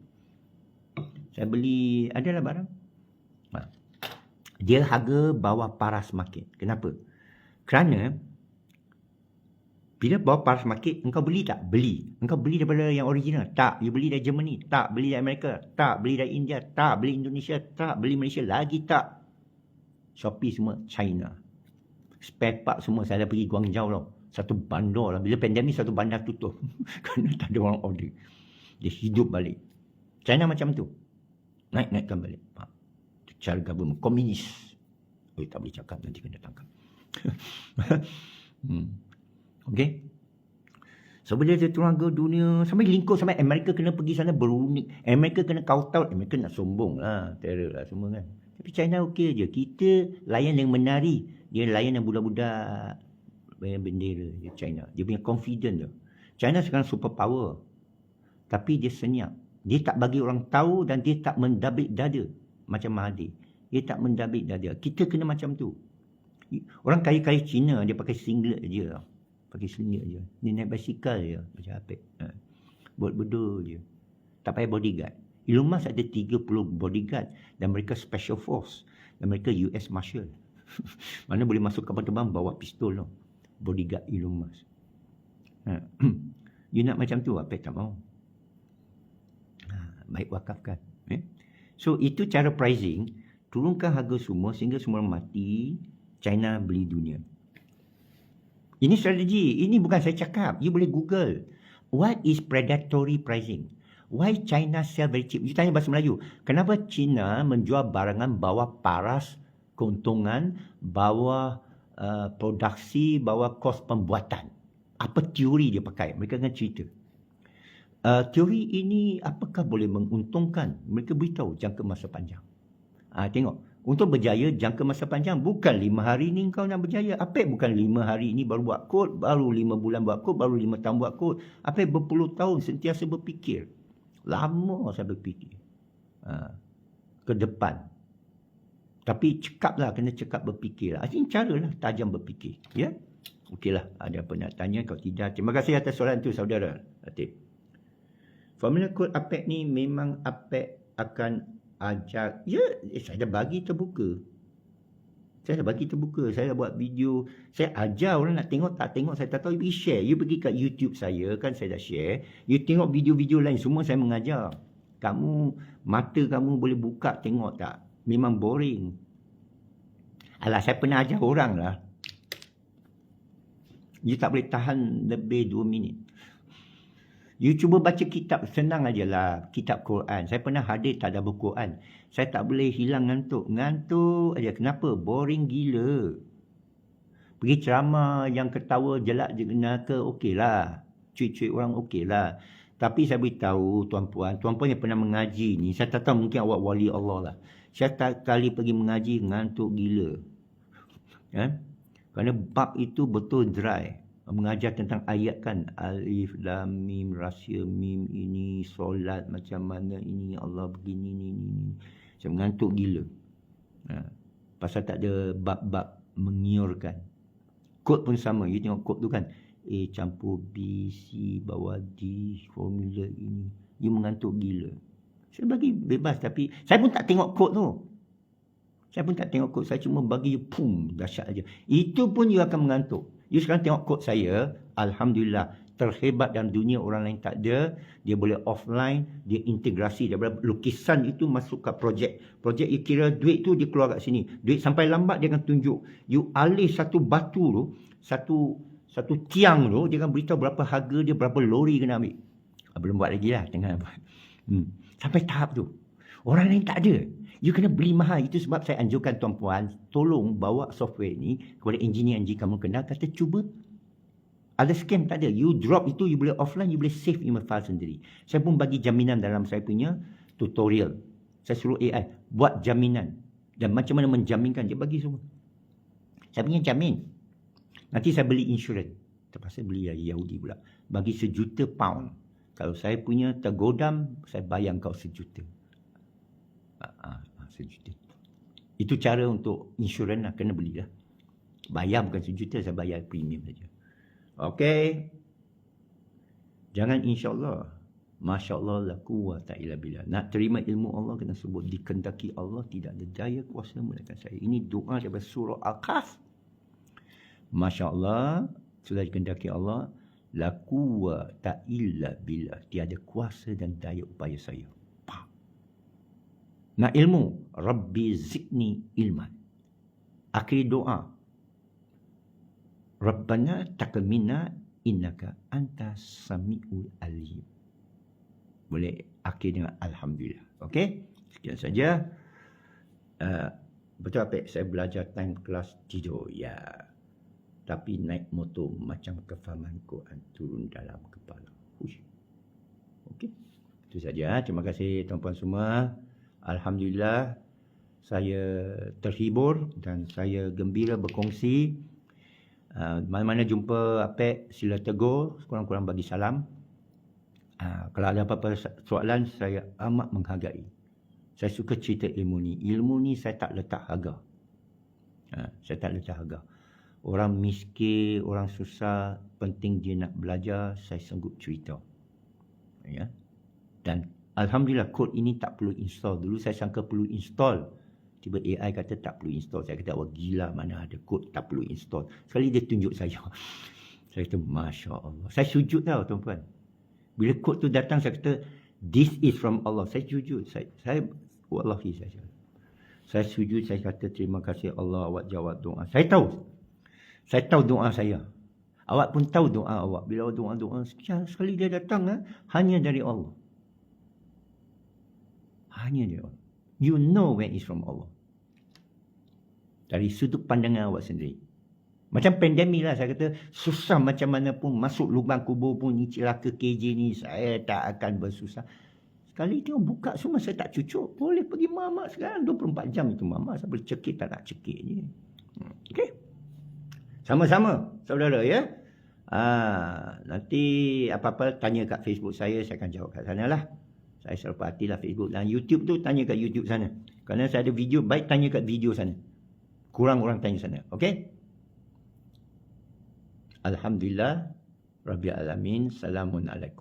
Saya beli, adalah barang. Dia harga bawah paras market. Kenapa? Kerana bila bawah paras market, engkau beli tak? Beli. Engkau beli daripada yang original? Tak. You beli dari Germany? Tak. Beli dari Amerika? Tak. Beli dari India? Tak. Beli Indonesia? Tak. Beli Malaysia? Lagi tak. Shopee semua China. Spare part semua saya dah pergi Guangzhou tau. Satu bandar lah. Bila pandemik satu bandar tutup. Kerana tak ada orang order. Dia hidup balik. China macam tu. Naikkan balik. Cara government. Komunis. Tak boleh cakap, nanti kena tangkap. Okay. So bila dia turun harga dunia, sampai lingkup, sampai Amerika kena pergi sana berunik. Amerika kena count-out. Amerika nak sombong lah. Terror lah semua kan. Tapi China okey je. Kita layan yang menari. Dia layan yang budak-budak. Bendera dia China. Dia punya confident tu. China sekarang super power. Tapi dia senyap. Dia tak bagi orang tahu dan dia tak mendabik dada. Macam Mahathir. Dia tak mendabik dada. Kita kena macam tu. Orang kaya-kaya Cina dia pakai singlet je. Pakai singlet je. Dia naik basikal je. Macam Apek. Buat bodoh je. Tak payah bodyguard. Elon Musk ada 30 bodyguard. Dan mereka special force. Dan mereka US Marshal. Mana boleh masuk kapal terbang bawa pistol tau. Bodyguard Elon Musk. You nak macam tu? Apek tak mau. Baik wakafkan. So itu cara pricing. Turunkan harga semua sehingga semua mati. China beli dunia. Ini strategi. Ini bukan saya cakap. You boleh Google. What is predatory pricing? Why China sell very cheap? You tanya bahasa Melayu. Kenapa China menjual barangan bawah paras keuntungan, bawah produksi, bawah kos pembuatan? Apa teori dia pakai? Mereka akan cerita. Teori ini apakah boleh menguntungkan? Mereka beritahu jangka masa panjang. Tengok. Untuk berjaya jangka masa panjang, bukan 5 hari ni kau nak berjaya. Apek bukan 5 hari ni baru buat kod, baru 5 bulan buat kod, baru 5 tahun buat kod. Apek berpuluh tahun sentiasa berfikir. Lama saya berfikir. Ke depan. Tapi cekaplah, kena cekap berfikir. Ini cara lah, tajam berfikir. Ya? Okeylah, ada apa nak tanya? Kalau tidak, terima kasih atas soalan tu, saudara. Latif. Formula kod Apek ni memang Apek akan ajak. Ya, saya dah bagi terbuka. Saya dah buat video. Saya ajar orang nak tengok, tak tengok saya tak tahu. You share. You pergi kat YouTube saya, kan saya dah share. You tengok video-video lain, semua saya mengajar. Mata kamu boleh buka tengok tak? Memang boring. Alah, saya pernah ajar orang lah. You tak boleh tahan lebih 2 minit. You cuba baca kitab, senang aja lah. Kitab Quran. Saya pernah hadir tak ada buku Quran. Saya tak boleh hilang ngantuk. Ngantuk aja. Kenapa? Boring gila. Pergi ceramah yang ketawa jelak je neraka, okey lah. Cuit-cuit orang okey lah. Tapi saya beritahu tuan-puan yang pernah mengaji ni, saya tak tahu, mungkin awak wali Allah lah. Saya tak kali pergi mengaji, ngantuk gila. Kerana bab itu betul dry. Mengajar tentang ayat kan, alif, lam, mim, rahsia, mim, ini, solat, macam mana ini, Allah begini, ini. Saya mengantuk gila. Pasal tak ada bab-bab mengiurkan. Kod pun sama, you tengok kod tu kan, A campur B, C, bawah D, formula ini. You mengantuk gila. Saya bagi bebas, tapi saya pun tak tengok kod tu. Saya cuma bagi you, dahsyat aja. Itu pun you akan mengantuk. You sekarang tengok kod saya, Alhamdulillah, terhebat dalam dunia orang lain tak ada. Dia boleh offline, dia integrasi daripada lukisan itu masuk ke projek. Projek you kira duit tu dia keluar kat sini. Duit sampai lambat dia akan tunjuk. You alih satu batu tu, satu tiang tu, dia akan beritahu berapa harga dia, berapa lori kena ambil. Belum buat lagi lah, tengah buat. Sampai tahap tu. Orang lain tak ada. You kena beli mahal. Itu sebab saya anjurkan tuan-puan, tolong bawa software ni kepada engineer kamu kenal, kata cuba Ada scam tak ada. You drop itu, you boleh offline, you boleh save email file sendiri. Saya pun bagi jaminan dalam saya punya tutorial. Saya suruh AI buat jaminan. Dan macam mana menjaminkan, dia bagi semua. Saya punya jamin. Nanti saya beli insurans. Terpaksa beli dari Yahudi pula. Bagi £1,000,000. Kalau saya punya tergodam, saya bayar kau £1,000,000. £1,000,000. Itu cara untuk insurans lah. Kena belilah. Bayar bukan £1,000,000, saya bayar premium saja. Okey. Jangan insyaAllah. Masya Allah la quwwata illa billah. Nak terima ilmu Allah kena sebut dikehendaki Allah, tidak ada daya kuasa melainkan saya. Ini doa daripada surah Al-Kahf. Masya Allah, sudah dikehendaki Allah, la quwwata illa billah. Tiada kuasa dan daya upaya saya. Nak ilmu, Rabbi zidni ilman. Akhir doa, Rabbana taqammina innaka antas sami'ul alim. Boleh akhir dengan Alhamdulillah. Okey? Sekian saja. Betul apa? Saya belajar time kelas tidur. Ya. Tapi naik motor macam kefahaman Quran turun dalam kepala. Okey? Itu saja. Terima kasih tuan-puan semua. Alhamdulillah. Saya terhibur dan saya gembira berkongsi. Mana-mana jumpa Apek, sila tegur, kurang-kurang bagi salam. Kalau ada apa-apa soalan, saya amat menghargai. Saya suka cerita ilmu ni. Ilmu ni saya tak letak harga. Saya tak letak harga. Orang miskin, orang susah, penting dia nak belajar, saya sanggup cerita. Ya. Dan Alhamdulillah, kod ini tak perlu install. Dulu saya sangka perlu install. Tiba AI kata tak perlu install. Saya kata, wah gila, mana ada kod tak perlu install. Sekali dia tunjuk saya. Saya kata, Masya Allah. Saya sujud tau tuan-tuan. Bila kod tu datang, saya kata, this is from Allah. Saya sujud. Saya wallahi saya sujud, saya kata, terima kasih Allah, awak jawab doa. Saya tahu doa saya. Awak pun tahu doa awak. Bila awak doa-doa, sekali dia datang, hanya dari Allah. Hanya dari Allah. You know when it's from Allah. Dari sudut pandangan awak sendiri. Macam pandemik lah, saya kata susah macam mana pun, masuk lubang kubur pun, ni celaka KJ ni, saya tak akan bersusah. Sekali tengok buka semua, saya tak cucuk. Boleh pergi mamak sekarang, 24 jam itu mamak. Saya boleh cekik, tak nak cekik je. Okey. Sama-sama, saudara ya. Nanti apa-apa tanya kat Facebook saya akan jawab kat sana lah. Saya selalu hatilah Facebook dan YouTube tu, tanya kat YouTube sana. Kerana saya ada video, baik tanya kat video sana. Kurang orang tanya sana. Okey? Alhamdulillah. Rabbil alamin. Salamun alaikum.